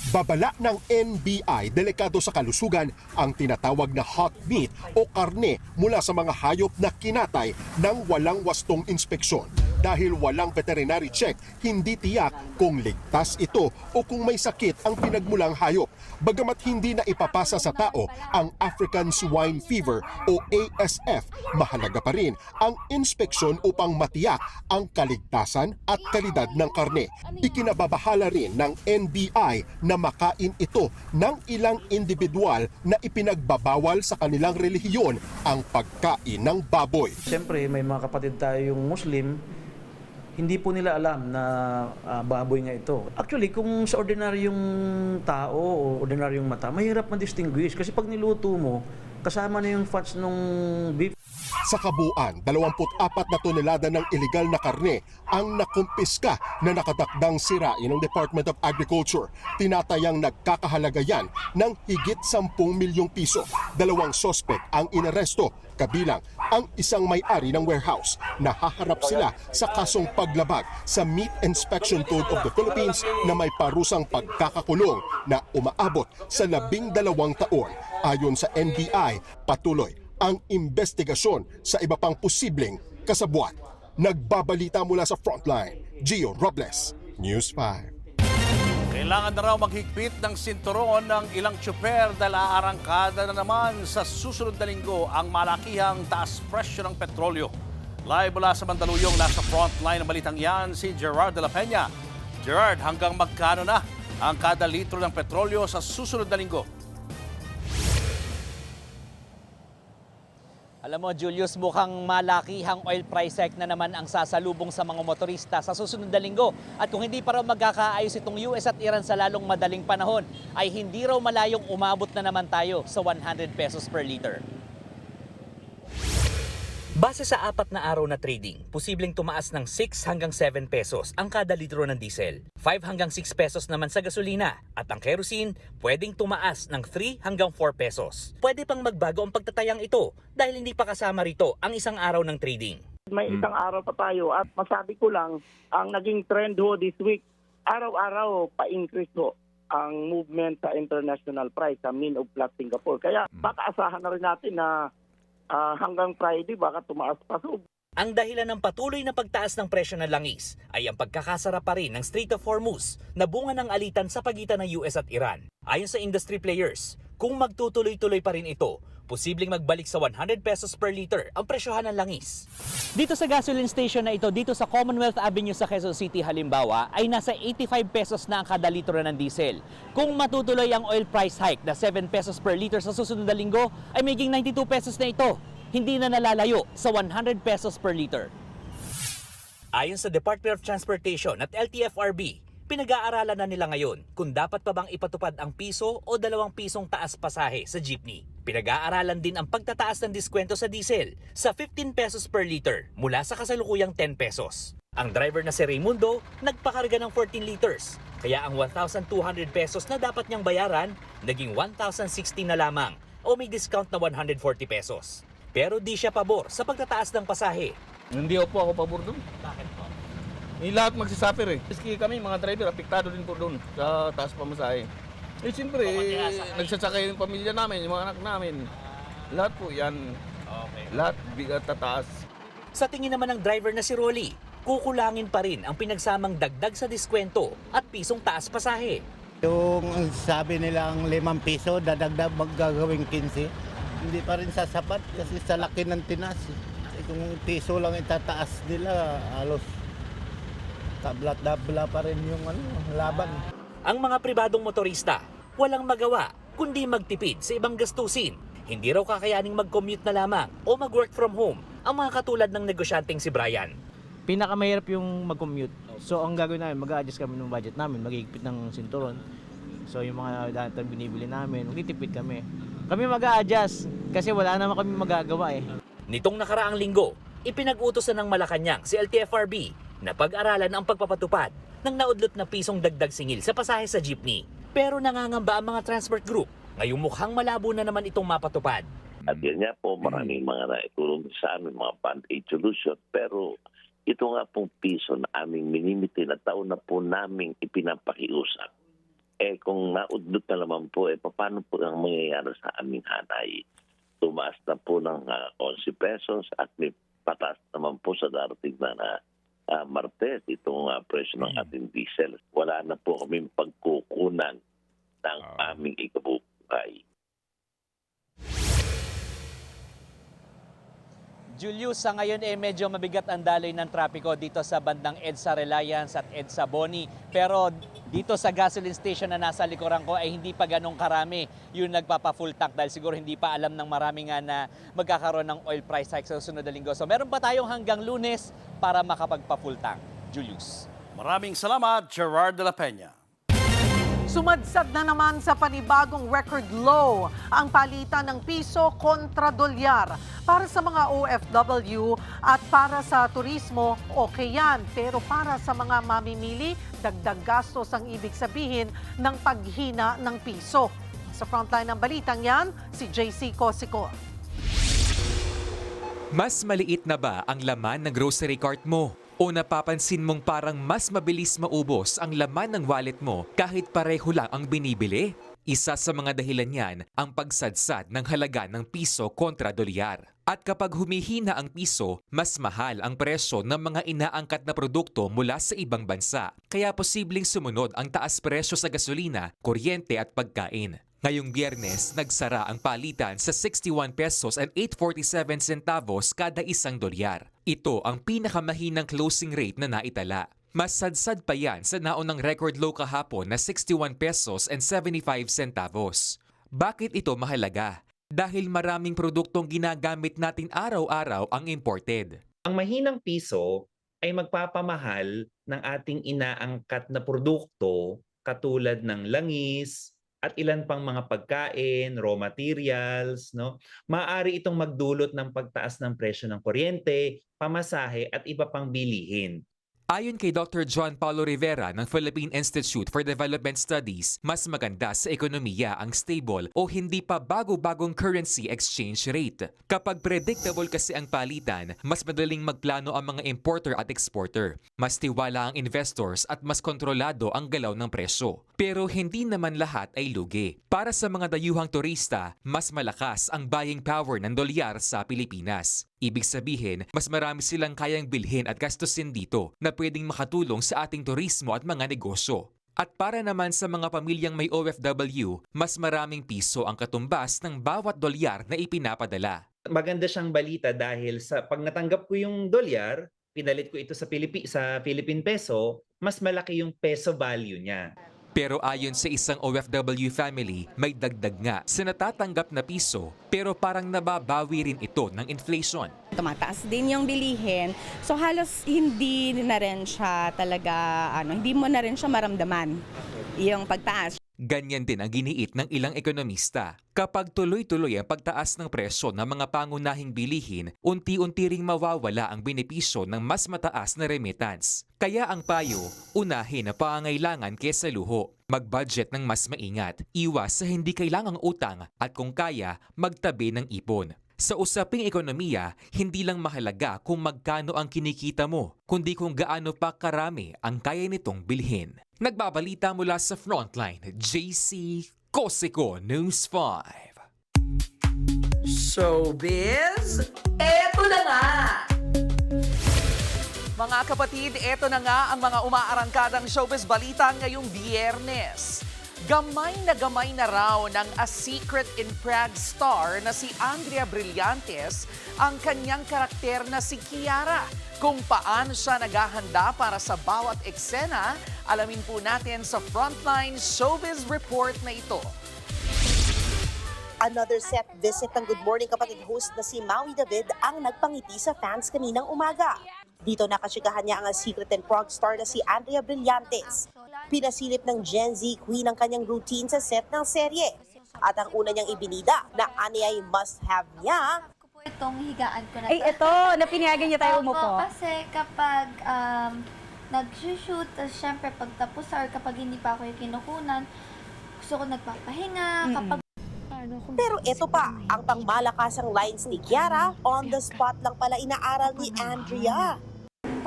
Babala ng NBI, delikado sa kalusugan ang tinatawag na hot meat o karne mula sa mga hayop na kinatay ng walang wastong inspeksyon. Dahil walang veterinary check, hindi tiyak kung ligtas ito o kung may sakit ang pinagmulang hayop. Bagamat hindi na ipapasa sa tao ang African Swine Fever o ASF, mahalaga pa rin ang inspeksyon upang matiyak ang kaligtasan at kalidad ng karne. Ikinababahala rin ng NBI na makain ito ng ilang individual na ipinagbabawal sa kanilang relihiyon ang pagkain ng baboy. Siyempre, may mga kapatid tayong Muslim, hindi po nila alam na baboy nga ito. Actually, kung sa ordinaryong tao o ordinaryong mata, mahirap ma-distinguish kasi pag niluto mo, kasama na yung fats ng beef. Sa kabuuan, 24 na tonelada ng illegal na karne ang nakumpiska na nakatakdang sirain ng Department of Agriculture. Tinatayang nagkakahalaga yan ng higit 10 milyong piso. 2 sospek ang inaresto, kabilang ang isang may-ari ng warehouse. Nahaharap sila sa kasong paglabag sa Meat Inspection Code of the Philippines na may parusang pagkakakulong na umaabot sa 12 taon. Ayon sa NBI, patuloy ang investigasyon sa iba pang posibleng kasabwat. Nagbabalita mula sa Frontline, Gio Robles, News 5. Kailangan na raw maghigpit ng sinturon ng ilang tsuper dahil aarangkada na naman sa susunod na linggo ang malakihang taas presyo ng petrolyo. Live mula sa Mandaluyong, nasa Frontline ng balitang yan si Gerard de la Peña. Gerard, hanggang magkano na ang kada litro ng petrolyo sa susunod na linggo? Alam mo, Julius, mukhang malakihang oil price hike na naman ang sasalubong sa mga motorista sa susunod na linggo. At kung hindi pa raw magkakaayos itong US at Iran sa lalong madaling panahon, ay hindi raw malayong umabot na naman tayo sa 100 pesos per liter. Base sa 4 na araw na trading, posibleng tumaas ng 6 hanggang 7 pesos ang kada litro ng diesel, 5 hanggang 6 pesos naman sa gasolina, at ang kerosene pwedeng tumaas ng 3 hanggang 4 pesos. Pwede pang magbago ang pagtatayang ito dahil hindi pa kasama rito ang isang araw ng trading. May isang araw pa tayo at masabi ko lang, ang naging trend ho this week, araw-araw pa-increase ho ang movement sa international price, sa Min of Flat Singapore. Kaya baka asahan na rin natin na hanggang Friday baka tumaas pa. Ang dahilan ng patuloy na pagtaas ng presyo ng langis ay ang pagkakasara pa rin ng Strait of Hormuz na bunga ng alitan sa pagitan ng US at Iran. Ayon sa industry players, Kung magtutuloy-tuloy pa rin ito, posibleng magbalik sa 100 pesos per liter ang presyohan ng langis. Dito sa gasoline station na ito, dito sa Commonwealth Avenue sa Quezon City halimbawa, ay nasa 85 pesos na ang kada litro ng diesel. Kung matutuloy ang oil price hike na 7 pesos per liter sa susunod na linggo, ay magiging 92 pesos na ito. Hindi na nalalayo sa 100 pesos per liter. Ayon sa Department of Transportation at LTFRB, pinag-aaralan na nila ngayon kung dapat pa bang ipatupad ang piso o 2 pisong taas pasahe sa jeepney. Pinag-aaralan din ang pagtataas ng diskwento sa diesel sa 15 pesos per liter mula sa kasalukuyang 10 pesos. Ang driver na si Raimundo nagpakarga ng 14 liters, kaya ang 1,200 pesos na dapat niyang bayaran naging 1,060 na lamang o may discount na 140 pesos. Pero di siya pabor sa pagtataas ng pasahe. Hindi po ako pabor doon. Bakit po? Lahat magsisuffer eh. Maski kami mga driver, apektado din po doon sa taas pamasahe. Siyempre, nagsasakay yung pamilya namin, yung mga anak namin. Lahat po yan. Lahat bigat tataas. Sa tingin naman ng driver na si Rolly, kukulangin pa rin ang pinagsamang dagdag sa diskwento at pisong taas pasahe. Yung sabi nilang 5 piso, dadagdag maggagawing 15. Hindi pa rin sasapat kasi sa laki ng tinas. Kung piso lang itataas nila, halos tabla-tabla pa rin yung laban. Ang mga pribadong motorista, walang magawa kundi magtipid sa ibang gastusin. Hindi raw kakayaning mag-commute na lamang o mag-work from home ang mga katulad ng negosyanteng si Brian. Pinakamahirap yung mag-commute. So ang gagawin namin, mag-a-adjust kami ng budget namin, mag-iigpit ng sinturon. So yung mga dati binibili namin, magtitipid kami. Kami mag-a-adjust kasi wala naman kami magagawa eh. Nitong nakaraang linggo, ipinag-utosan ng Malacanang si LTFRB na pag-aralan ang pagpapatupad ng naudlot na pisong dagdag singil sa pasahe sa jeepney. Pero nangangamba ang mga transport group. Ngayong mukhang malabo na naman itong mapatupad. At yan nga po, maraming mga naitulong sa amin, mga band-aid solution. Pero ito nga pong piso na aming minimiti na taon na po naming ipinapakiusap. Kung naudlot na naman po, paano po ang mangyayari sa aming hanay? Tumaas na po ng 11 pesos at may patas naman po sa darating na Martes itong presyo ng ating diesel. Wala na po kaming pagkukunan ng aming ikabubuhay. Julius, sa ngayon medyo mabigat ang daloy ng trapiko dito sa bandang EDSA Reliance at EDSA Boni. Pero dito sa gasoline station na nasa likuran ko ay hindi pa ganong karami yung nagpapa-full tank dahil siguro hindi pa alam ng marami nga na magkakaroon ng oil price hike sa susunod na linggo. So meron pa tayong hanggang Lunes para makapagpa-full tank. Julius. Maraming salamat, Gerard de la Peña. Sumadsad na naman sa panibagong record low ang palitan ng piso kontra dolyar. Para sa mga OFW at para sa turismo, okay yan. Pero para sa mga mamimili, dagdag gastos ang ibig sabihin ng paghina ng piso. Sa frontline ng balitang yan, si JC Cosico. Mas maliit na ba ang laman ng grocery cart mo? O napapansin mong parang mas mabilis maubos ang laman ng wallet mo kahit pareho lang ang binibili? Isa sa mga dahilan yan ang pagsadsad ng halaga ng piso kontra dolyar. At kapag humihina ang piso, mas mahal ang presyo ng mga inaangkat na produkto mula sa ibang bansa. Kaya posibleng sumunod ang taas presyo sa gasolina, kuryente at pagkain. Ngayong Biyernes, nagsara ang palitan sa 61 pesos and 847 centavos kada isang dolyar. Ito ang pinakamahinang closing rate na naitala. Mas sadsad pa yan sa naunang record low kahapon na 61 pesos and 75 centavos. Bakit ito mahalaga? Dahil maraming produktong ginagamit natin araw-araw ang imported. Ang mahinang piso ay magpapamahal ng ating inaangkat na produkto katulad ng langis, at ilan pang mga pagkain, raw materials, no? Maaari itong magdulot ng pagtaas ng presyo ng kuryente, pamasahe at iba pang bilihin. Ayon kay Dr. John Paulo Rivera ng Philippine Institute for Development Studies, mas maganda sa ekonomiya ang stable o hindi pa bago-bagong currency exchange rate. Kapag predictable kasi ang palitan, mas madaling magplano ang mga importer at exporter. Mas tiwala ang investors at mas kontrolado ang galaw ng presyo. Pero hindi naman lahat ay lugi. Para sa mga dayuhang turista, mas malakas ang buying power ng dolyar sa Pilipinas. Ibig sabihin, mas marami silang kayang bilhin at gastusin dito na pwedeng makatulong sa ating turismo at mga negosyo. At para naman sa mga pamilyang may OFW, mas maraming piso ang katumbas ng bawat dolyar na ipinapadala. Maganda siyang balita dahil pag natanggap ko yung dolyar, pinalit ko ito sa Philippine peso, mas malaki yung peso value niya. Pero ayon sa isang OFW family, may dagdag nga sa natatanggap na piso pero parang nababawi rin ito ng inflation. Tumataas din yung bilihin. So halos hindi na rin siya talaga, hindi mo na rin siya maramdaman yung pagtaas. Ganyan din ang giniit ng ilang ekonomista. Kapag tuloy-tuloy ang pagtaas ng presyo ng mga pangunahing bilihin, unti-unti ring mawawala ang benepisyo ng mas mataas na remittance. Kaya ang payo, unahin ang pangangailangan kesa luho. Mag-budget ng mas maingat, iwas sa hindi kailangang utang at kung kaya, magtabi ng ipon. Sa usaping ekonomiya, hindi lang mahalaga kung magkano ang kinikita mo, kundi kung gaano pa karami ang kaya nitong bilhin. Nagbabalita mula sa Frontline, JC Cosico, News 5. Showbiz, eto na nga! Mga kapatid, eto na nga ang mga umaarangkadang showbiz balita ngayong Biyernes. Gamay na raw ng A Secret in Prague star na si Andrea Brillantes ang kanyang karakter na si Kiara. Kung paano siya naghahanda para sa bawat eksena, alamin po natin sa Frontline Showbiz Report na ito. Another set visit ng Good Morning Kapatid host na si Maui David ang nagpangiti sa fans kaninang umaga. Dito nakasikahan niya ang A Secret in Prague star na si Andrea Brillantes. Pinasilip ng Gen Z queen ang kanyang routine sa set ng serye. At ang una niyang ibinida na ay must-have niya. Itong higaan ko na Ay, ito, napinayagan niya tayo umupo. Kasi kapag nag-shoot, syempre pag tapos or kapag hindi pa ako yung kinukunan, gusto ko nagpapahinga. Kapag Pero ito pa, ang pangmalakasang lines ni Kiara, on the spot lang pala inaaral ni Andrea.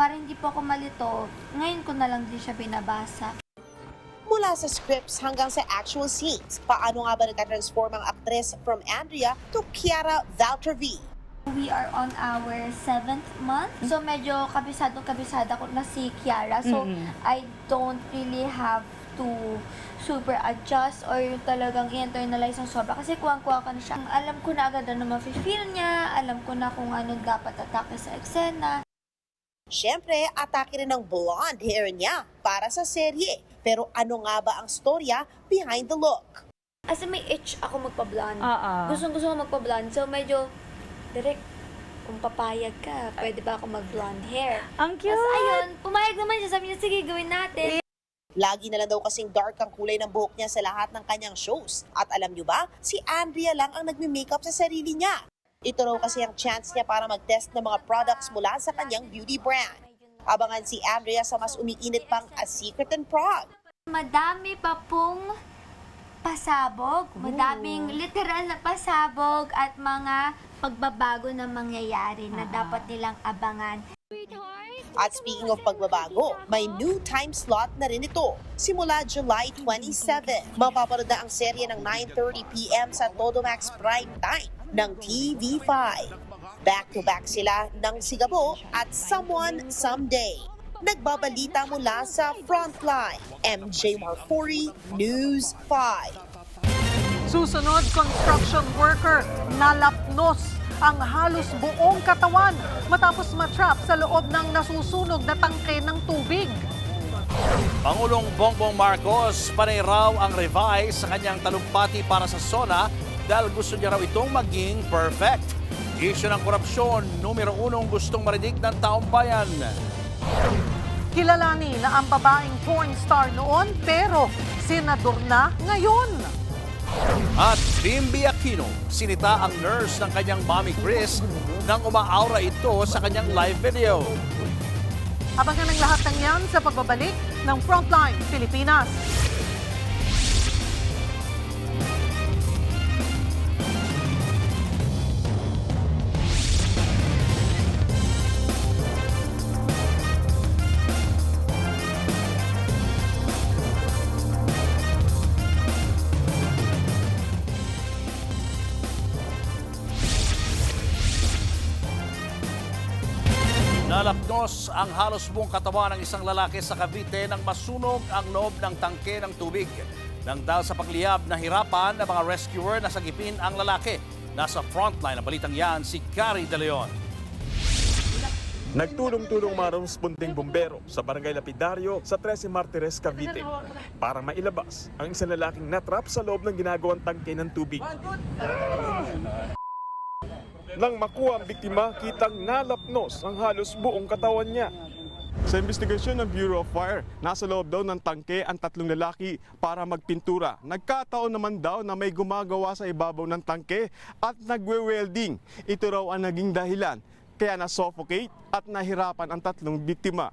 para hindi po ako malito, ngayon ko na lang din siya binabasa. Mula sa scripts hanggang sa actual scenes, paano nga ba nagka-transform ang aktres from Andrea to Kiara Valtervi? We are on our 7th month. So medyo kabisada ko na si Kiara. So I don't really have to super adjust or yung talagang i-internalize ng sobra. Kasi kuwang-kuwa ka na siya. Alam ko na agad ano ma-feel niya. Alam ko na kung ano dapat atake sa eksena. Siyempre, atake rin ang blonde hair niya para sa serye. Pero ano nga ba ang storya behind the look? As in, may itch ako magpa-blonde. Gusto ko magpa-blonde. So medyo, direct, kung papayag ka, pwede ba ako mag-blonde hair? Ang cute! Tapos ayun, pumayag naman siya. Sabi niya, sige, gawin natin. Lagi na lang daw kasing dark ang kulay ng buhok niya sa lahat ng kanyang shows. At alam niyo ba, si Andrea lang ang nagme-makeup sa sarili niya. Ito raw kasi ang chance niya para mag-test ng mga products mula sa kanyang beauty brand. Abangan si Andrea sa mas umiinit pang A Secret in Prague. Madami pa pong pasabog. Madaming literal na pasabog at mga pagbabago na mangyayari na dapat nilang abangan. At speaking of pagbabago, may new time slot na rin ito. Simula July 27, mapapanood na ang serye ng 9:30 p.m. sa Todo Max Prime Time ng TV5. Back-to-back sila ng Sigabo at Someone Someday. Nagbabalita mula sa Frontline, MJ Marfori, News 5. Susunod, construction worker nalapnos ang halos buong katawan matapos matrap sa loob ng nasusunog na tangke ng tubig. Pangulong Bongbong Marcos, panay raw ang revise sa kanyang talumpati para sa SONA dahil gusto niya raw itong maging perfect. Issue ng korupsyon, numero 1 gustong marinig ng taong bayan. Kilalanin na ang babaeng porn star noon pero senador na ngayon. At Bimbi Aquino, sinita ang nurse ng kanyang mommy Chris nang umaaura ito sa kanyang live video. Abangan ang lahat ng yan sa pagbabalik ng Frontline Pilipinas. Nalapnos ang halos buong katawan ng isang lalaki sa Cavite nang masunog ang loob ng tangke ng tubig. Nang dahil sa pagliyab, nahirapan ng mga rescuer na sagipin ang lalaki. Nasa frontline ng balitang yan si Gary De Leon. Nagtulong-tulong marong spunting bumbero sa Barangay Lapidario sa 13 Martires, Cavite para mailabas ang isang lalaking natrap sa loob ng ginagawang tangke ng tubig. Nang makuha ang biktima, kitang nalapnos ang halos buong katawan niya. Sa investigasyon ng Bureau of Fire, nasa loob daw ng tangke ang 3 lalaki para magpintura. Nagkataon naman daw na may gumagawa sa ibabaw ng tangke at nagwe-welding. Ito raw ang naging dahilan, kaya na-suffocate at nahirapan ang 3 biktima.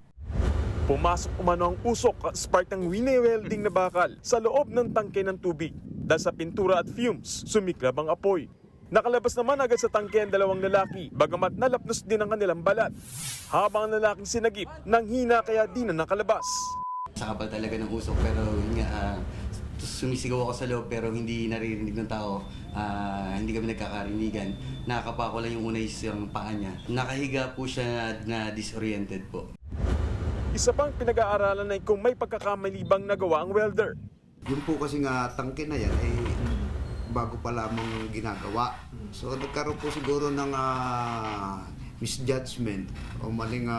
Pumasok umano ang usok at spark ng wine-welding na bakal sa loob ng tangke ng tubig. Dahil sa pintura at fumes, sumiklab ang apoy. Nakalabas naman agad sa tangke ang 2 lalaki, bagamat nalapnos din ang kanilang balat. Habang ang lalaking sinagip, nanghina kaya di na nakalabas. Sa kapal talaga ng usok, pero yun nga, sumisigaw ako sa loob pero hindi naririnig ng tao. Hindi kami nagkakarinigan. Nakakapa ko lang yung una yung paa niya. Nakahiga po siya na disoriented po. Isa pang pinag-aaralan ay kung may pagkakamali bang nagawa ang welder. Yung po kasi nga tangke na yan ay bago pa lamang ginagawa. So nagkaroon po siguro ng misjudgment o maling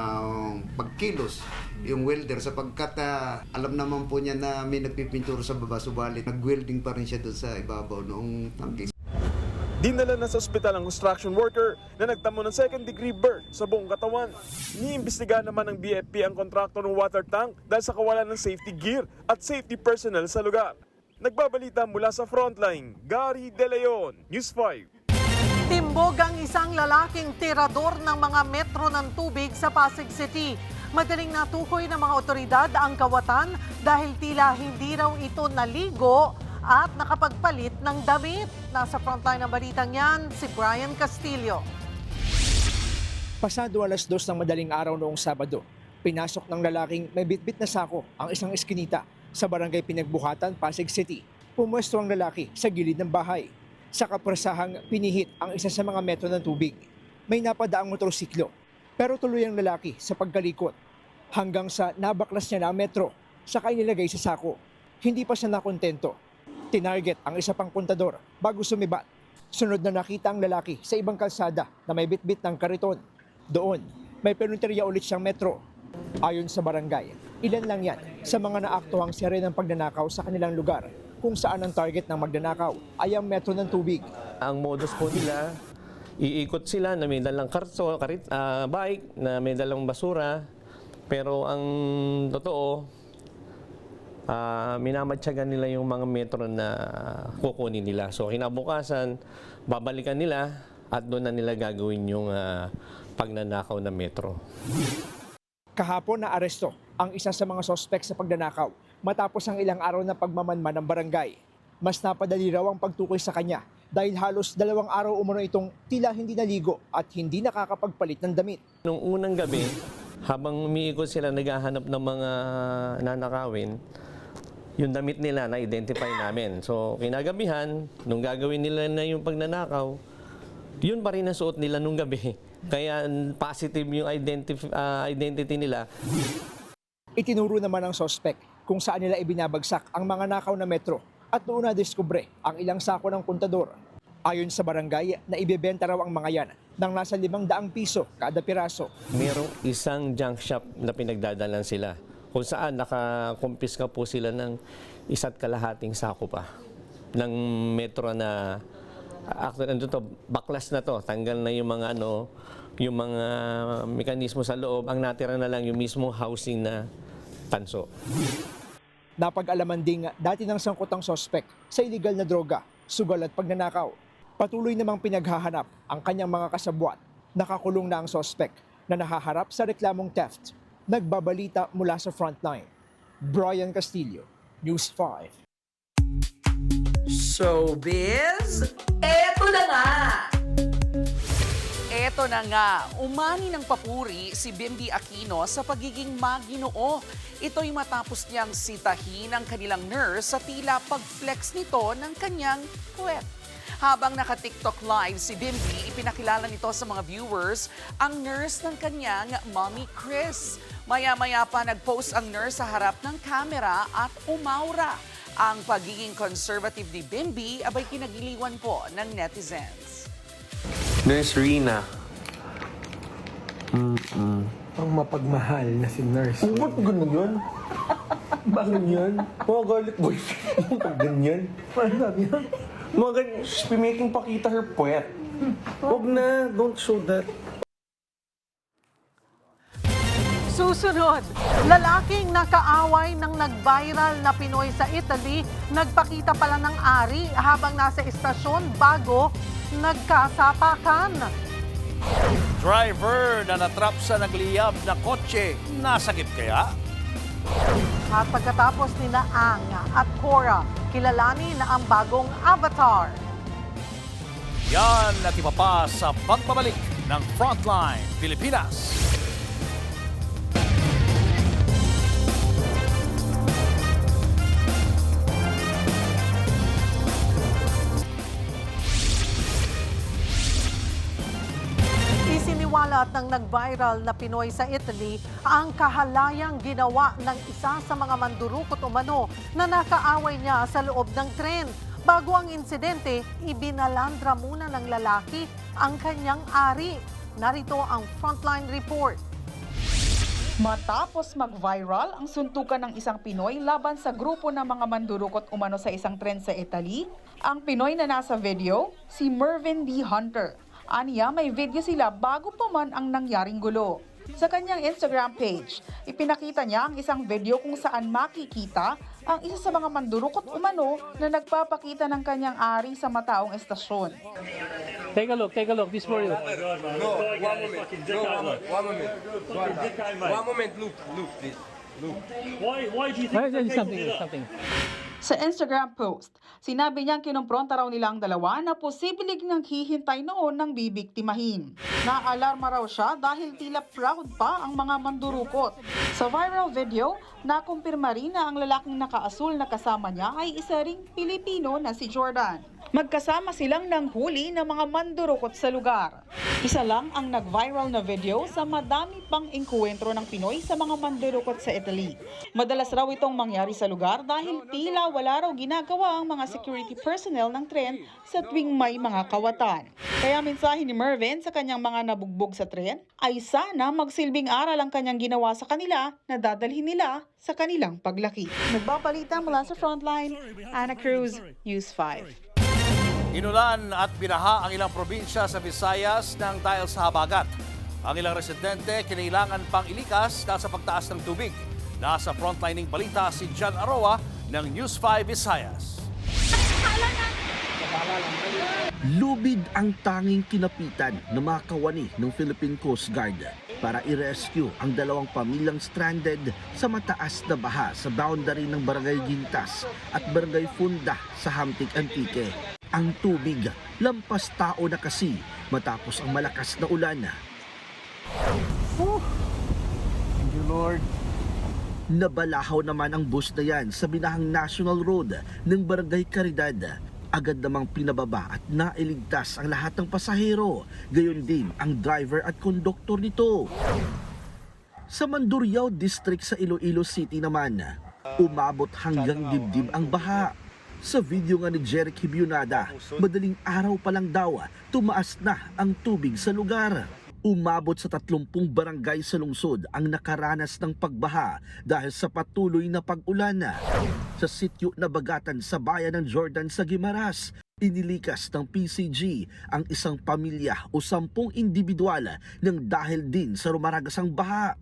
pagkilos yung welder sapagkat alam naman po niya na may nagpipinturo sa baba, subalit nag-welding pa rin siya doon sa ibabaw noong tangke. Dinala na sa ospital ang construction worker na nagtamo ng 2nd-degree burn sa buong katawan. Iniimbestigahan naman ng BFP ang kontraktor ng water tank dahil sa kawalan ng safety gear at safety personnel sa lugar. Nagbabalita mula sa frontline, Gary De Leon, News 5. Timbog ang isang lalaking tirador ng mga metro ng tubig sa Pasig City. Madaling natukoy ng mga otoridad ang kawatan dahil tila hindi raw ito naligo at nakapagpalit ng damit. Nasa frontline ng balitang yan, si Brian Castillo. Pasado 2:00 ng madaling araw noong Sabado, pinasok ng lalaking may bitbit na sako ang isang eskinita sa barangay Pinagbuhatan, Pasig City. Pumwesto ang lalaki sa gilid ng bahay. Sa kaprasahang pinihit ang isa sa mga metro ng tubig. May napadaang motorsiklo, pero tuloy ang lalaki sa pagkalikot. Hanggang sa nabaklas niya na ang metro, saka inilagay sa sako. Hindi pa siya nakontento. Tinarget ang isa pang kontador bago sumibat. Sunod na nakita ang lalaki sa ibang kalsada na may bitbit ng kariton. Doon, may penunteriya ulit siyang metro. Ayon sa barangay, ilan lang yan sa mga naaktuhang siyari ng pagnanakaw sa kanilang lugar kung saan ang target ng magnanakaw ay ang metro ng tubig. Ang modus po nila, iikot sila na may dalang bike, na may dalang basura, pero ang totoo, minamatyagan nila yung mga metro na kukunin nila. So kinabukasan, babalikan nila at doon na nila gagawin yung pagnanakaw na metro. Kahapon na aresto ang isa sa mga sospek sa pagnanakaw matapos ang ilang araw na pagmamanman ng barangay. Mas napadali raw ang pagtukoy sa kanya dahil halos 2 araw umano itong tila hindi naligo at hindi nakakapagpalit ng damit. Nung unang gabi, habang umiikot sila naghahanap ng mga nanakawin, yung damit nila na-identify namin. So kinagabihan, nung gagawin nila na yung pagnanakaw, yun pa rin ang suot nila nung gabi. Kaya positive yung identity nila. Itinuro naman ng sospek kung saan nila ibinabagsak ang mga nakaw na metro at doon na-discover ang ilang sako ng kontador. Ayon sa barangay, na ibebenta raw ang mga yan ng nasa 500 piso kada piraso. Merong isang junk shop na pinagdadalan sila kung saan nakakumpiska po sila ng 1.5 sako pa ng metro na actually, baklas na to. Tanggal na yung mga yung mga mekanismo sa loob. Ang natira na lang yung mismo housing na tanso. Napag-alaman ding dati ng sangkot ang sospek sa illegal na droga, sugal at pagnanakaw. Patuloy namang pinaghahanap ang kanyang mga kasabwat. Nakakulong na ang sospek na nahaharap sa reklamong theft. Nagbabalita mula sa frontline. Brian Castillo, News 5. Showbiz, eto na nga! Eto na nga, umani ng papuri si Bimbi Aquino sa pagiging maginoo. Ito'y matapos niyang sitahin ang kanilang nurse sa tila pag-flex nito ng kanyang puwet. Habang naka-TikTok live si Bimbi, ipinakilala nito sa mga viewers ang nurse ng kanyang Mommy Chris. Maya-maya pa nag-post ang nurse sa harap ng camera at umaura. Ang pagiging conservative ni Bimbi abay kinagiliwan po ng netizens. Nurse Rina. Ang mapagmahal na si nurse. Ba't ganun yun? Bakit yun? Mga garlic boys. Pag ganyan. Mga ganyan. She's making pakita her puwet. Huwag na. Don't show that. Susunod, lalaking nakaaway ng nag-viral na Pinoy sa Italy, nagpakita pala ng ari habang nasa istasyon bago nagkasapakan. Driver na natrap sa nagliyab na kotse, nasagip kaya? At pagkatapos ni Ang at Cora, kilalanin na ang bagong avatar. Yan at iba pa sa pagbabalik ng Frontline Pilipinas. Isiniwalat ng nag-viral na Pinoy sa Italy ang kahalayang ginawa ng isa sa mga mandurukot umano na nakaaway niya sa loob ng tren. Bago ang insidente, ibinalandra muna ng lalaki ang kanyang ari. Narito ang Frontline Report. Matapos mag-viral ang suntukan ng isang Pinoy laban sa grupo ng mga mandurukot umano sa isang tren sa Italy, ang Pinoy na nasa video, si Mervin D. Hunter. Aniya, may video sila bago pa man ang nangyaring gulo. Sa kanyang Instagram page, ipinakita niya ang isang video kung saan makikita ang isa sa mga mandurukot umano na nagpapakita ng kanyang ari sa mataong estasyon. Take a look, this for you. No, one moment, look, please. Look. Why do you think something? Sa Instagram post, sinabi niyang kinumpronta raw nila ang dalawa na posibleng naghihintay noon ng bibiktimahin. Naalarma raw siya dahil tila proud pa ang mga mandurukot. Sa viral video, nakumpirma rin na ang lalaking nakaasul na kasama niya ay isa ring Pilipino na si Jordan. Magkasama silang nanghuli ng mga mandurukot sa lugar. Isa lang ang nag-viral na video sa madami pang engkwentro ng Pinoy sa mga mandurukot sa Italy. Madalas raw itong mangyari sa lugar dahil tila wala raw ginagawa ang mga security personnel ng tren sa tuwing may mga kawatan. Kaya mensahe ni Mervin sa kanyang mga nabugbog sa tren ay sana magsilbing aral ang kanyang ginawa sa kanila na dadalhin nila sa kanilang paglaki. Nagbabalita mula sa Frontline, Ana Cruz, News 5. Inulan at binaha ang ilang probinsya sa Visayas ng dahil sa habagat. Ang ilang residente kinailangan pang ilikas dahil sa pagtaas ng tubig. Nasa frontlining balita si John Aroa ng News 5 Visayas. Lubid ang tanging kinapitan ng mga kawani ng Philippine Coast Guard para i-rescue ang dalawang pamilyang stranded sa mataas na baha sa boundary ng Barangay Gintas at Barangay Funda sa Hamtic, Antique. Ang tubig, lampas tao na kasi matapos ang malakas na ulan. Thank you, Lord. Nabalahaw naman ang bus na yan sa binahang National Road ng Barangay Caridad. Agad namang pinababa at nailigtas ang lahat ng pasahero, gayon din ang driver at konduktor nito. Sa Mandurriao District sa Iloilo City naman, umabot hanggang dibdib ang baha. Sa video nga ni Jeric Hibionada, madaling araw pa lang daw, tumaas na ang tubig sa lugar. Umabot sa 30 barangay sa lungsod ang nakaranas ng pagbaha dahil sa patuloy na pag-ulan. Sa sityo na Bagatan sa bayan ng Jordan sa Guimaras, inilikas ng PCG ang isang pamilya o 10 individual nang dahil din sa rumaragasang baha.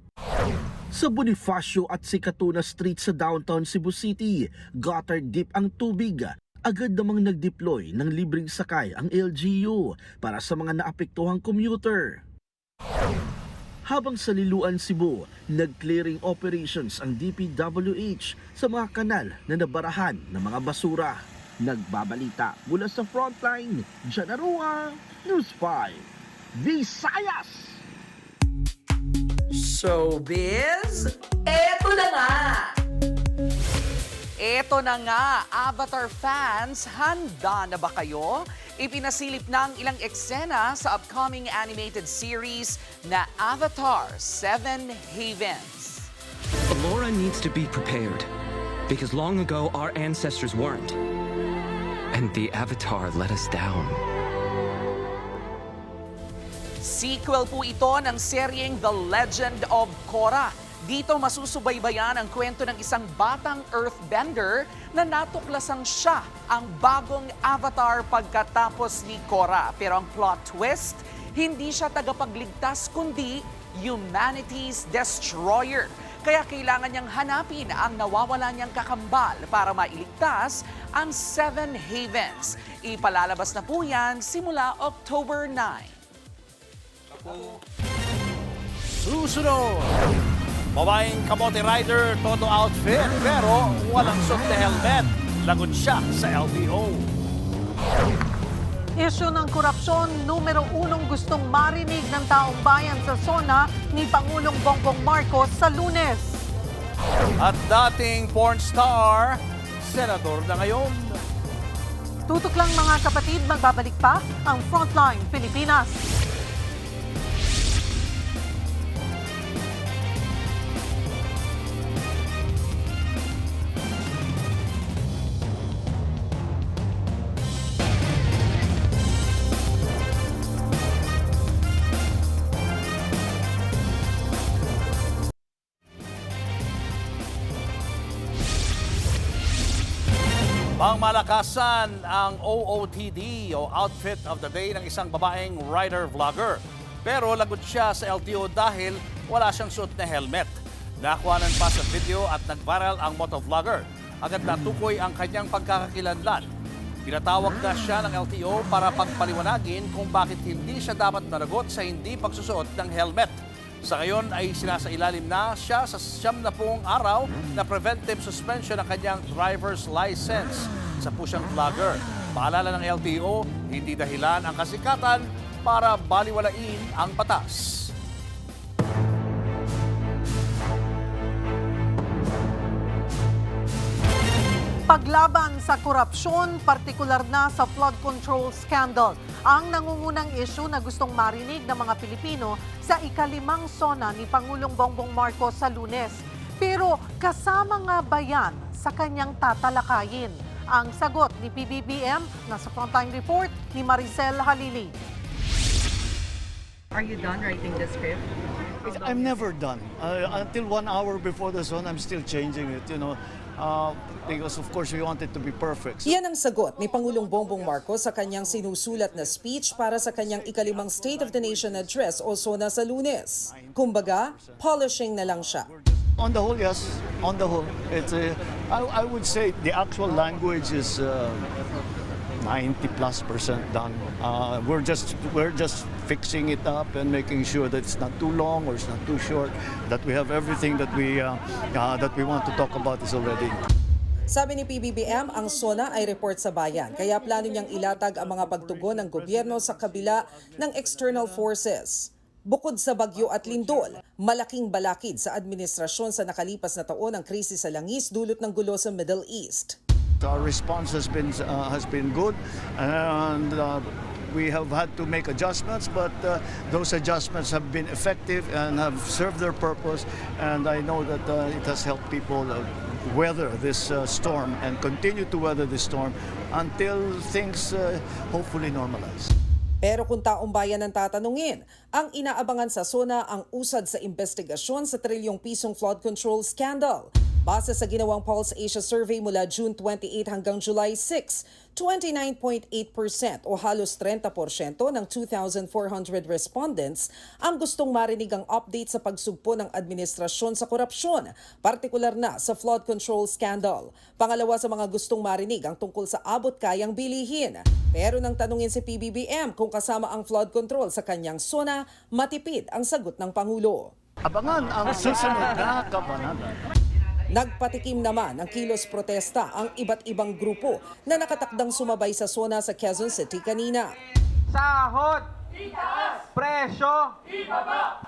Sa Bonifacio at Sikatuna Street sa downtown Cebu City, gutter deep ang tubig. Agad namang nag-deploy ng libreng sakay ang LGU para sa mga naapektuhang commuter. Habang sa Liloan, Cebu, nag-clearing operations ang DPWH sa mga kanal na nabarahan ng mga basura. Nagbabalita mula sa Frontline, John Aroa, News 5, Visayas! Showbiz, eto na nga! Eto na nga, Avatar fans, handa na ba kayo? Ipinasilip na ang ilang eksena sa upcoming animated series na Avatar 7 Havens. Laura needs to be prepared because long ago our ancestors weren't. And the Avatar let us down. Sequel po ito ng seryeng The Legend of Korra. Dito masusubaybayan ang kwento ng isang batang earthbender na natuklasang siya ang bagong avatar pagkatapos ni Korra. Pero ang plot twist, hindi siya tagapagligtas kundi humanity's destroyer. Kaya kailangan niyang hanapin ang nawawala niyang kakambal para mailigtas ang 7 Havens. Ipalalabas na po yan simula October 9. Susunod, babaeng kamote rider, todo outfit, pero walang suot na helmet. Lagot siya sa LTO. Isyu ng korupsyon, numero 1 gustong marinig ng taong bayan sa SONA ni Pangulong Bongbong Marcos sa Lunes. At dating porn star, senador na ngayon. Tutok lang mga kapatid, magbabalik pa ang Frontline Pilipinas. Pangmalakasan ang OOTD o Outfit of the Day ng isang babaeng rider-vlogger. Pero lagot siya sa LTO dahil wala siyang suot na helmet. Nakuhanan pa sa video at nag-viral ang motovlogger. Agad natukoy ang kanyang pagkakakilanlan. Pinatawag na siya ng LTO para pagpaliwanagin kung bakit hindi siya dapat nalagot sa hindi pagsusuot ng helmet. Sa ngayon ay sinasailalim na siya sa 70 araw na preventive suspension ng kanyang driver's license sa pusyang vlogger. Paalala ng LTO, hindi dahilan ang kasikatan para baliwalain ang batas. Paglaban sa korupsyon, partikular na sa flood control scandal, ang nangungunang issue na gustong marinig ng mga Pilipino sa ika-5 SONA ni Pangulong Bongbong Marcos sa Lunes. Pero kasama nga ba yan sa kanyang tatalakayin? Ang sagot ni PBBM na sa Frontline Report ni Maricel Halili. Are you done writing the script? I'm never done. Until 1 hour before the SONA, I'm still changing it, because of course we want it to be perfect. Yan ang sagot ni Pangulong Bongbong Marcos sa kanyang sinusulat na speech para sa kanyang ika-5 State of the Nation Address o SONA sa Lunes. Kumbaga, polishing na lang siya. On the whole, yes. On the whole, I would say the actual language is 90+% done. We're just fixing it up and making sure that it's not too long or it's not too short. That we have everything that we want to talk about is already. Sabi ni PBBM, ang SONA ay report sa bayan, kaya plano niyang ilatag ang mga pagtugon ng gobyerno sa kabila ng external forces. Bukod sa bagyo at lindol, malaking balakid sa administrasyon sa nakalipas na taon ang krisis sa langis dulot ng gulo sa Middle East. Our response has been good, and we have had to make adjustments, but those adjustments have been effective and have served their purpose. And I know that it has helped people weather this storm and continue to weather this storm until things hopefully normalize. Pero kung taong bayan ang tatanungin, ang inaabangan sa SONA ang usad sa investigasyon sa trilyong pisong flood control scandal. Base sa ginawang Pulse Asia survey mula June 28 hanggang July 6, 29.8% o halos 30% ng 2,400 respondents ang gustong marinig ang update sa pagsugpo ng administrasyon sa korupsyon, partikular na sa flood control scandal. Pangalawa sa mga gustong marinig ang tungkol sa abot kayang bilihin. Pero nang tanungin si PBBM kung kasama ang flood control sa kanyang SONA, matipid ang sagot ng Pangulo. Abangan ang susunod na kabanata. Nagpatikim naman ng kilos protesta ang iba't ibang grupo na nakatakdang sumabay sa SONA sa Quezon City kanina. Sahod! Presyo!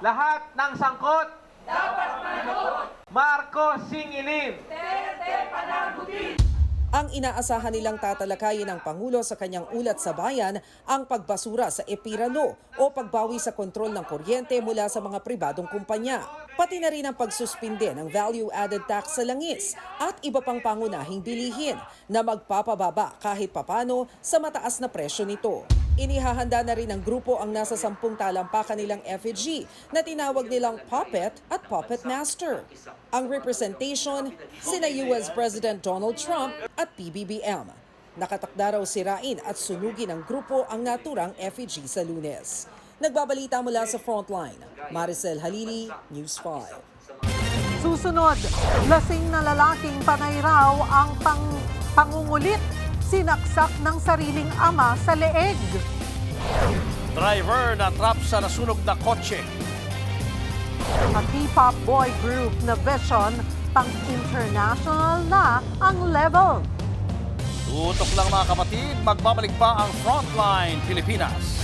Lahat ng sangkot! Dapat managot! Marcos singilin! Tete panagutin! Ang inaasahan nilang tatalakayin ng Pangulo sa kanyang ulat sa bayan ang pagbasura sa Epiralo o pagbawi sa kontrol ng kuryente mula sa mga pribadong kumpanya. Pati na rin ang pagsuspinde ng value-added tax sa langis at iba pang pangunahing bilihin na magpapababa kahit papano sa mataas na presyo nito. Inihahanda na rin ng grupo ang nasa 10 talampakan nilang effigy na tinawag nilang Puppet at Puppet Master. Ang representation, sina US President Donald Trump at PBBM. Nakatakda raw sirain at sunugin ng grupo ang naturang effigy sa Lunes. Nagbabalita mula sa Frontline, Maricel Halili, News 5. Susunod, lasing na lalaking panay raw ang pangungulit. Sinaksak ng sariling ama sa leeg. Driver na trap sa nasunog na kotse. At P-pop boy group na Vision, pang-international na ang level. Tutok lang mga kapatid, magbabalik pa ang Frontline Pilipinas.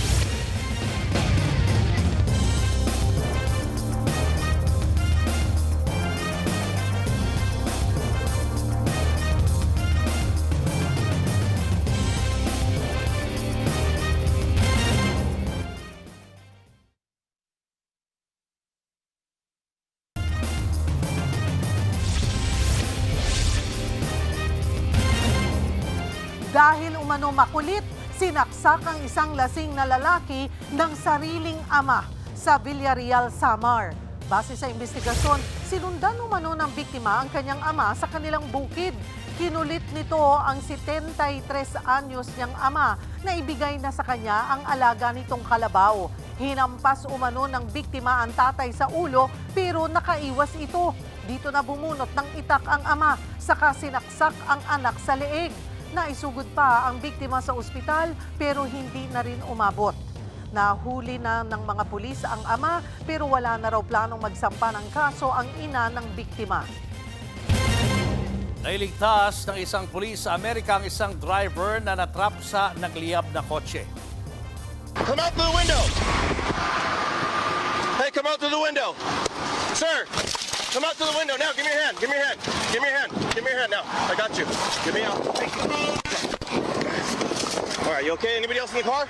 Dahil umano makulit, sinaksak ang isang lasing na lalaki ng sariling ama sa Villarreal, Samar. Base sa investigasyon, sinundan umano ng biktima ang kanyang ama sa kanilang bukid. Kinulit nito ang 73 anyos niyang ama na ibigay na sa kanya ang alaga nitong kalabaw. Hinampas umano ng biktima ang tatay sa ulo pero nakaiwas ito. Dito na bumunot ng itak ang ama, saka sinaksak ang anak sa leeg. Naisugod pa ang biktima sa ospital pero hindi na rin umabot. Nahuli na ng mga pulis ang ama pero wala na raw planong magsampa ng kaso ang ina ng biktima. Nailigtas ng isang pulis sa Amerika ang isang driver na natrap sa nagliyab na kotse. Come out through the window! Hey, come out through the window! Sir! Come out to the window now. Give me your hand. Give me your hand. Give me your hand. Give me your hand now. I got you. Give me out. All right, you okay? Anybody else in the car?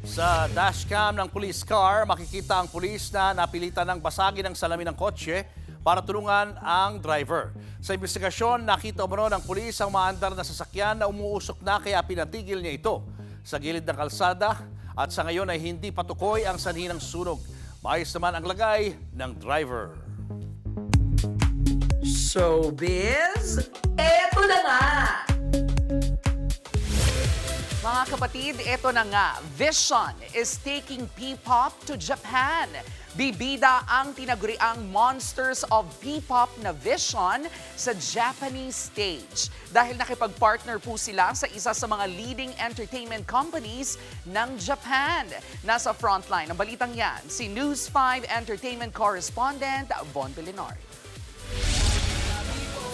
Sa dashcam ng police car, makikita ang pulis na napilitan ng basagin ang salamin ng kotse para tulungan ang driver. Sa investigasyon, nakita umano ng pulis ang maandar na sasakyan na umuusok na kaya pinatigil niya ito sa gilid ng kalsada at sa ngayon ay hindi patukoy ang sanhi ng sunog. Maayos naman ang lagay ng driver. Showbiz, eto na nga! Mga kapatid, eto na nga. Vision is taking P-pop to Japan. Bibida ang tinaguriang Monsters of P-pop na Vision sa Japanese stage. Dahil nakipag-partner po sila sa isa sa mga leading entertainment companies ng Japan. Nasa frontline ng balitang yan, si News 5 entertainment correspondent Von Belinari.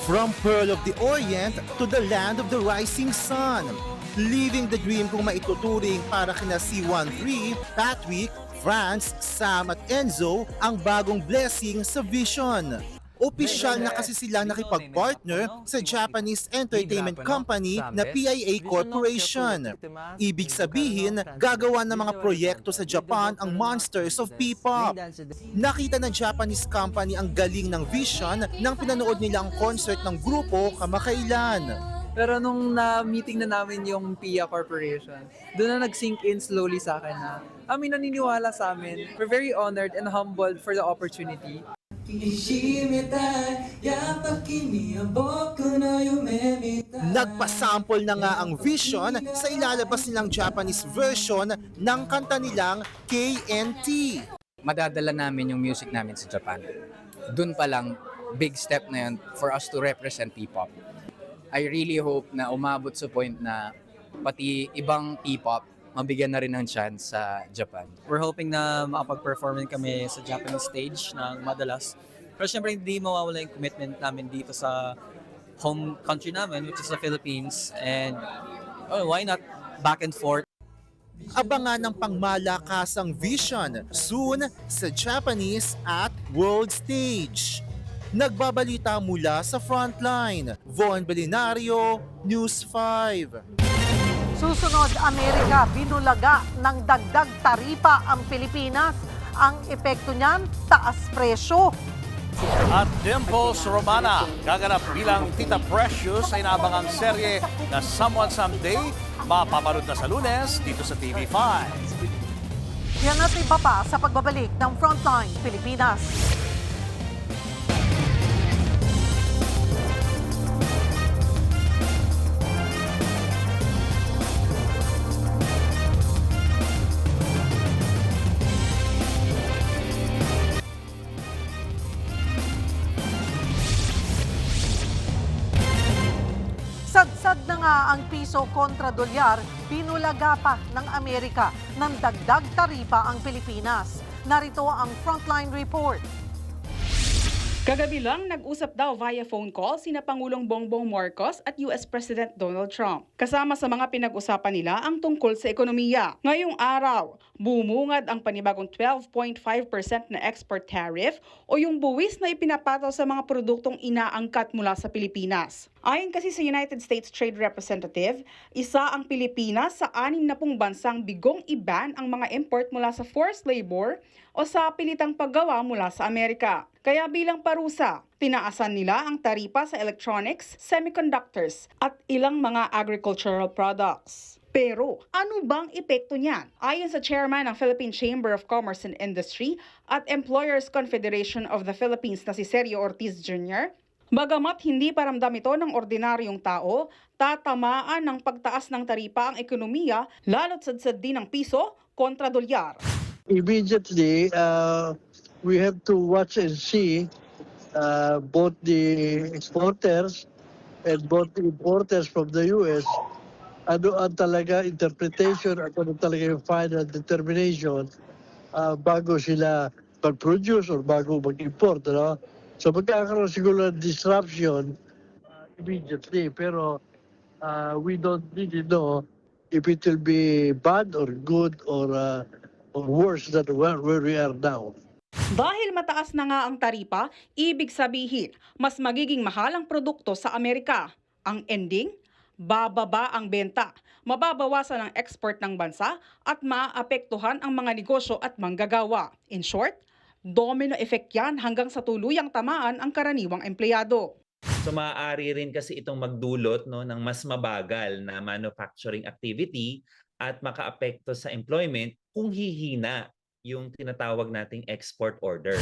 From Pearl of the Orient to the land of the rising sun. Living the dream kung maituturing para kina C13, Patrick, Franz, Sam at Enzo ang bagong blessing sa Vision. Opisyal na kasi sila nakipag-partner sa Japanese entertainment company na PIA Corporation. Ibig sabihin, gagawa ng mga proyekto sa Japan ang Monsters of P-pop. Nakita ng Japanese company ang galing ng Vision nang pinanood nila ang concert ng grupo kamakailan. Pero nung na-meeting na namin yung PIA Corporation, doon na nag-sink in slowly sa akin na naniniwala sa amin. We're very honored and humbled for the opportunity. Nagpasample na nga ang Vision sa ilalabas nilang Japanese version ng kanta nilang KNT. Madadala namin yung music namin sa Japan. Doon pa lang, big step na yun for us to represent P-pop. I really hope na umabot sa point na pati ibang P-pop mabigyan na rin ng chance sa Japan. We're hoping na makapag-perform kami sa Japanese stage ng madalas. Pero syempre hindi mawawala yung commitment namin dito sa home country namin, which is the Philippines. And why not back and forth? Abangan ng pangmalakasang Vision soon sa Japanese at world stage. Nagbabalita mula sa Frontline, Von Belinario, News 5. Susunod, Amerika, binulaga ng dagdag taripa ang Pilipinas. Ang epekto niyan, taas presyo. At Dimples Romana, gaganap bilang Tita Precious sa inaabangang serye na Someone Someday, mapapanood na sa Lunes dito sa TV5. Yan at iba pa sa pagbabalik ng Frontline Pilipinas. Sadsad na nga ang piso kontra dolyar, binulaga pa ng Amerika ng dagdag taripa ang Pilipinas. Narito ang Frontline Report. Kagabi lang, nag-usap daw via phone call sina Pangulong Bongbong Marcos at US President Donald Trump. Kasama sa mga pinag-usapan nila ang tungkol sa ekonomiya. Ngayong araw, bumungad ang panibagong 12.5% na export tariff o yung buwis na ipinapataw sa mga produktong inaangkat mula sa Pilipinas. Ayon kasi sa United States Trade Representative, isa ang Pilipinas sa 60 bansang bigong i-ban ang mga import mula sa forced labor o sa pilitang paggawa mula sa Amerika. Kaya bilang parusa, tinaasan nila ang taripa sa electronics, semiconductors at ilang mga agricultural products. Pero ano bang epekto niyan? Ayon sa chairman ng Philippine Chamber of Commerce and Industry at Employers Confederation of the Philippines na si Sergio Ortiz Jr., bagamat hindi paramdam ito ng ordinaryong tao, tatamaan ng pagtaas ng taripa ang ekonomiya lalo't sadsad din ng piso kontra dolyar. Immediately, we have to watch and see both the exporters and both the importers from the U.S. Ano ang talaga interpretation at ano talaga yung final determination bago sila mag-produce or bago mag-import. No? So magkakaroon siguro ng disruption immediately, pero we don't really know if it will be bad or good or worse than where we are now. Dahil mataas na nga ang taripa, ibig sabihin, mas magiging mahal ang produkto sa Amerika. Ang ending, bababa ang benta, mababawasan ang export ng bansa at maapektuhan ang mga negosyo at manggagawa. In short, domino effect yan hanggang sa tuluyang tamaan ang karaniwang empleyado. So maaari rin kasi itong magdulot ng mas mabagal na manufacturing activity at makaapekto sa employment kung hihina yung tinatawag nating export orders.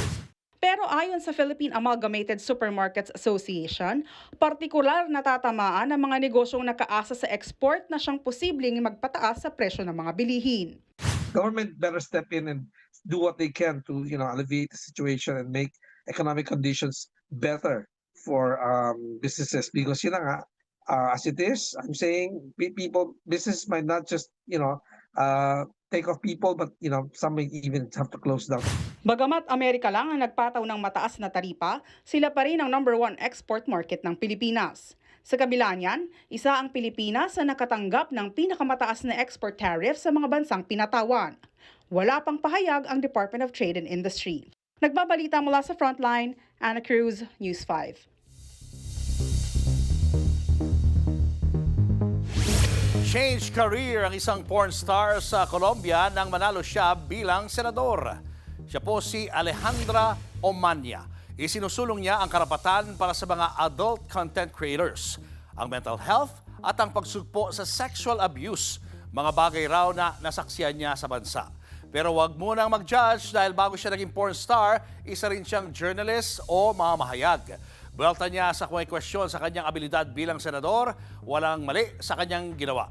Pero ayon sa Philippine Amalgamated Supermarkets Association, partikular na tatamaan ang mga negosyong nakaasa sa export na siyang posibleng magpataas sa presyo ng mga bilihin. Government better step in and do what they can to, alleviate the situation and make economic conditions better for businesses, because as it is, I'm saying business might not just take off people, but some may even have to close down. Bagamat Amerika lang ang nagpataw ng mataas na taripa, sila pa rin ang #1 export market ng Pilipinas. Sa kabila niyan, isa ang Pilipinas sa nakatanggap ng pinakamataas na export tariff sa mga bansang pinatawan. Wala pang pahayag ang Department of Trade and Industry. Nagbabalita mula sa Frontline, Ana Cruz, News 5. Change career ang isang porn star sa Colombia nang manalo siya bilang senador. Siya po si Alejandra Omania. Isinusulong niya ang karapatan para sa mga adult content creators, ang mental health at ang pagsugpo sa sexual abuse, mga bagay raw na nasaksiyan niya sa bansa. Pero wag munang mag-judge dahil bago siya naging porn star, isa rin siyang journalist o mamahayag. Buwelta niya sa question sa kanyang abilidad bilang senador, walang mali sa kanyang ginawa.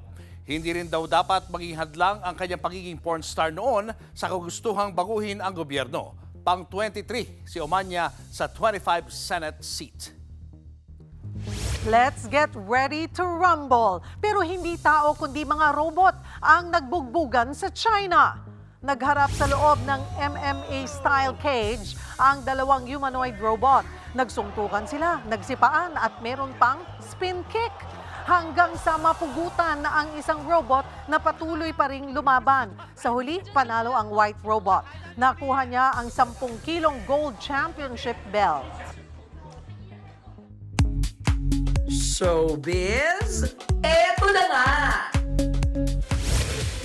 Hindi rin daw dapat maging hadlang ang kanyang pagiging porn star noon sa kagustuhang baguhin ang gobyerno. Pang 23 si Omania sa 25 Senate seat. Let's get ready to rumble. Pero hindi tao kundi mga robot ang nagbugbugan sa China. Nagharap sa loob ng MMA-style cage ang dalawang humanoid robot. Nagsungtukan sila, nagsipaan at meron pang spin kick. Hanggang sa mapugutan na ang isang robot na patuloy pa ring lumaban. Sa huli, panalo ang white robot. Nakuha niya ang 10 kilong gold championship belt. Showbiz, eto na nga!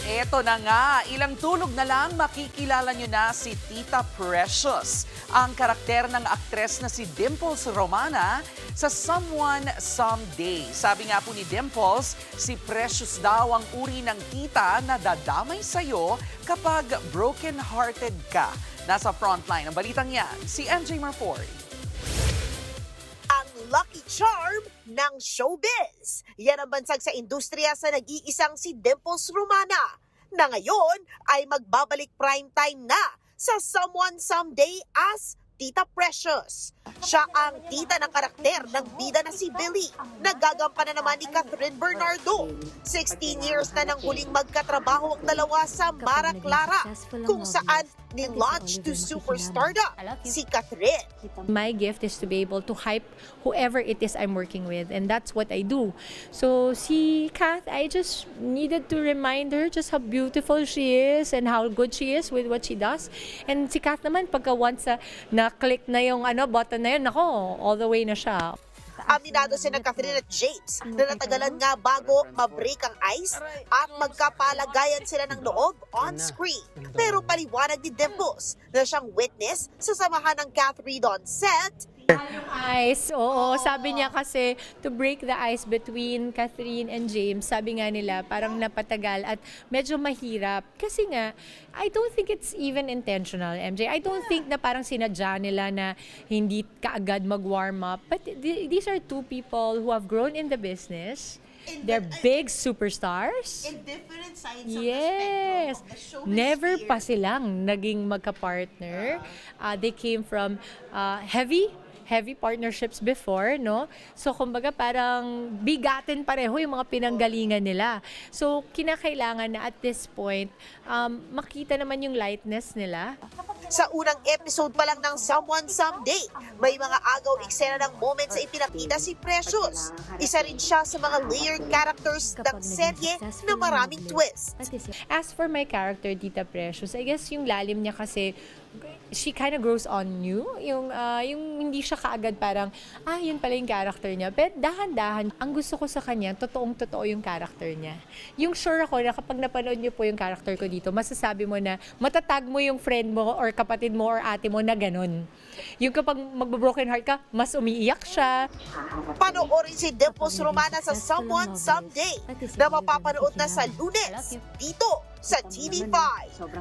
Eto na nga, ilang tulog na lang makikilala nyo na si Tita Precious, ang karakter ng aktres na si Dimples Romana sa Someone Someday. Sabi nga po ni Dimples, si Precious daw ang uri ng tita na dadamay sa'yo kapag broken-hearted ka. Nasa frontline ng balitang yan, si MJ Marfori. Ang lucky charm ng showbiz. Yan ang bansag sa industriya sa nag-iisang si Dimples Romana na ngayon ay magbabalik prime time na sa Someone Someday as Tita Precious. Siya ang tita ng karakter ng bida na si Billy, nagagampanan naman ni Catherine Bernardo. 16 years na nang huling magkatrabaho ang dalawa sa Mara Clara, kung saan ni-launch to superstardom si Catherine. My gift is to be able to hype whoever it is I'm working with, and that's what I do. So si Kath, I just needed to remind her just how beautiful she is and how good she is with what she does. And si Kath naman, pagka once na-click na yung button na yun, nako, all the way na siya. Aminado sina Catherine at James na natagalan nga bago mabreak ang ice at magkapalagayan sila ng loob on screen. Pero paliwanag ni Dimples na siyang witness sa samahan ng Catherine on set. Yung ice, oo. Sabi niya kasi to break the ice between Catherine and James, sabi nga nila parang napatagal at medyo mahirap. Kasi nga, I don't think it's even intentional, MJ. I don't think na parang sinadya nila na hindi kaagad mag-warm up. But these are two people who have grown in the business. They're big superstars. In different sides yes. of the spectrum. Never pa silang naging magka-partner. They came from heavy partnerships before, no? So, kumbaga parang bigatin pareho yung mga pinanggalingan nila. So, kinakailangan na at this point, makita naman yung lightness nila. Sa unang episode pa lang ng Someone Someday, may mga agaw eksena ng moments sa ipinakita si Precious. Isa rin siya sa mga layered characters ng serye na maraming twist. As for my character, Tita Precious, I guess yung lalim niya kasi she kind of grows on you. Yung hindi siya kaagad parang, yun pala yung character niya. But dahan-dahan, ang gusto ko sa kanya, totoong-totoo yung character niya. Yung sure ako na kapag napanood niyo po yung character ko dito, masasabi mo na matatag mo yung friend mo or kapatid mo or ate mo na ganun. Yung kapag magbo-broken heart ka, mas umiiyak siya. Panoorin si Dimples Romana sa Someone Someday na mapapanood na sa Lunes dito sa TV5.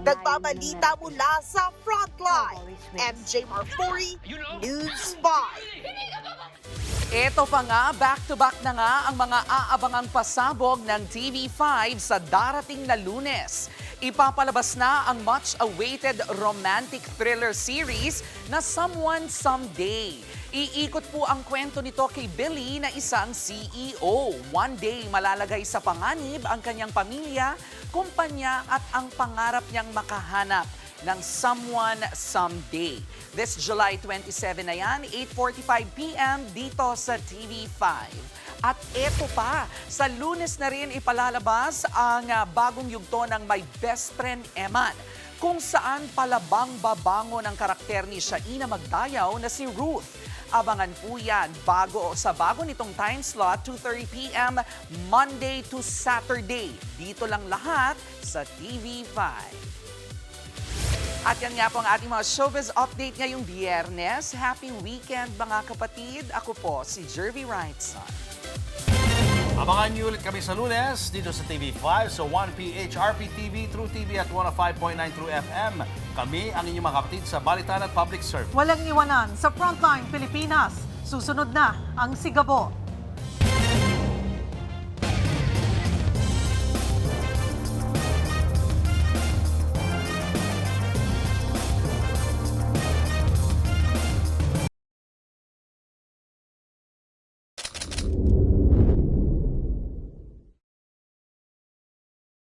Nagbabalita mula sa Frontline. MJ Marfori, News 5. Ito pa nga, back-to-back na nga ang mga aabangang pasabog ng TV5 sa darating na Lunes. Ipapalabas na ang much-awaited romantic thriller series na Someone Someday. Iikot po ang kwento nito kay Billy na isang CEO. One day, malalagay sa panganib ang kanyang pamilya, kumpanya at ang pangarap niyang makahanap ng someone someday. This July 27 na yan, 8:45 p.m. dito sa TV5. At eto pa, sa Lunes na rin ipalalabas ang bagong yugto ng My Best Friend Eman, kung saan palabang-babango ng karakter ni Shaina Magdayaw na si Ruth. Abangan po yan sa bago nitong time slot, 2:30 p.m. Monday to Saturday. Dito lang lahat sa TV5. At yan nga po ang ating mga showbiz update ngayong Biyernes. Happy weekend mga kapatid. Ako po si Jervy Wrightson. Abangan niyo ulit kami sa Lunes dito sa TV5 sa 1PH RPTV, True TV at 105.9 True FM. Kami ang inyong mga kapatid sa Balitan at Public Service. Walang iwanan sa Frontline Pilipinas. Susunod na ang Sigabo.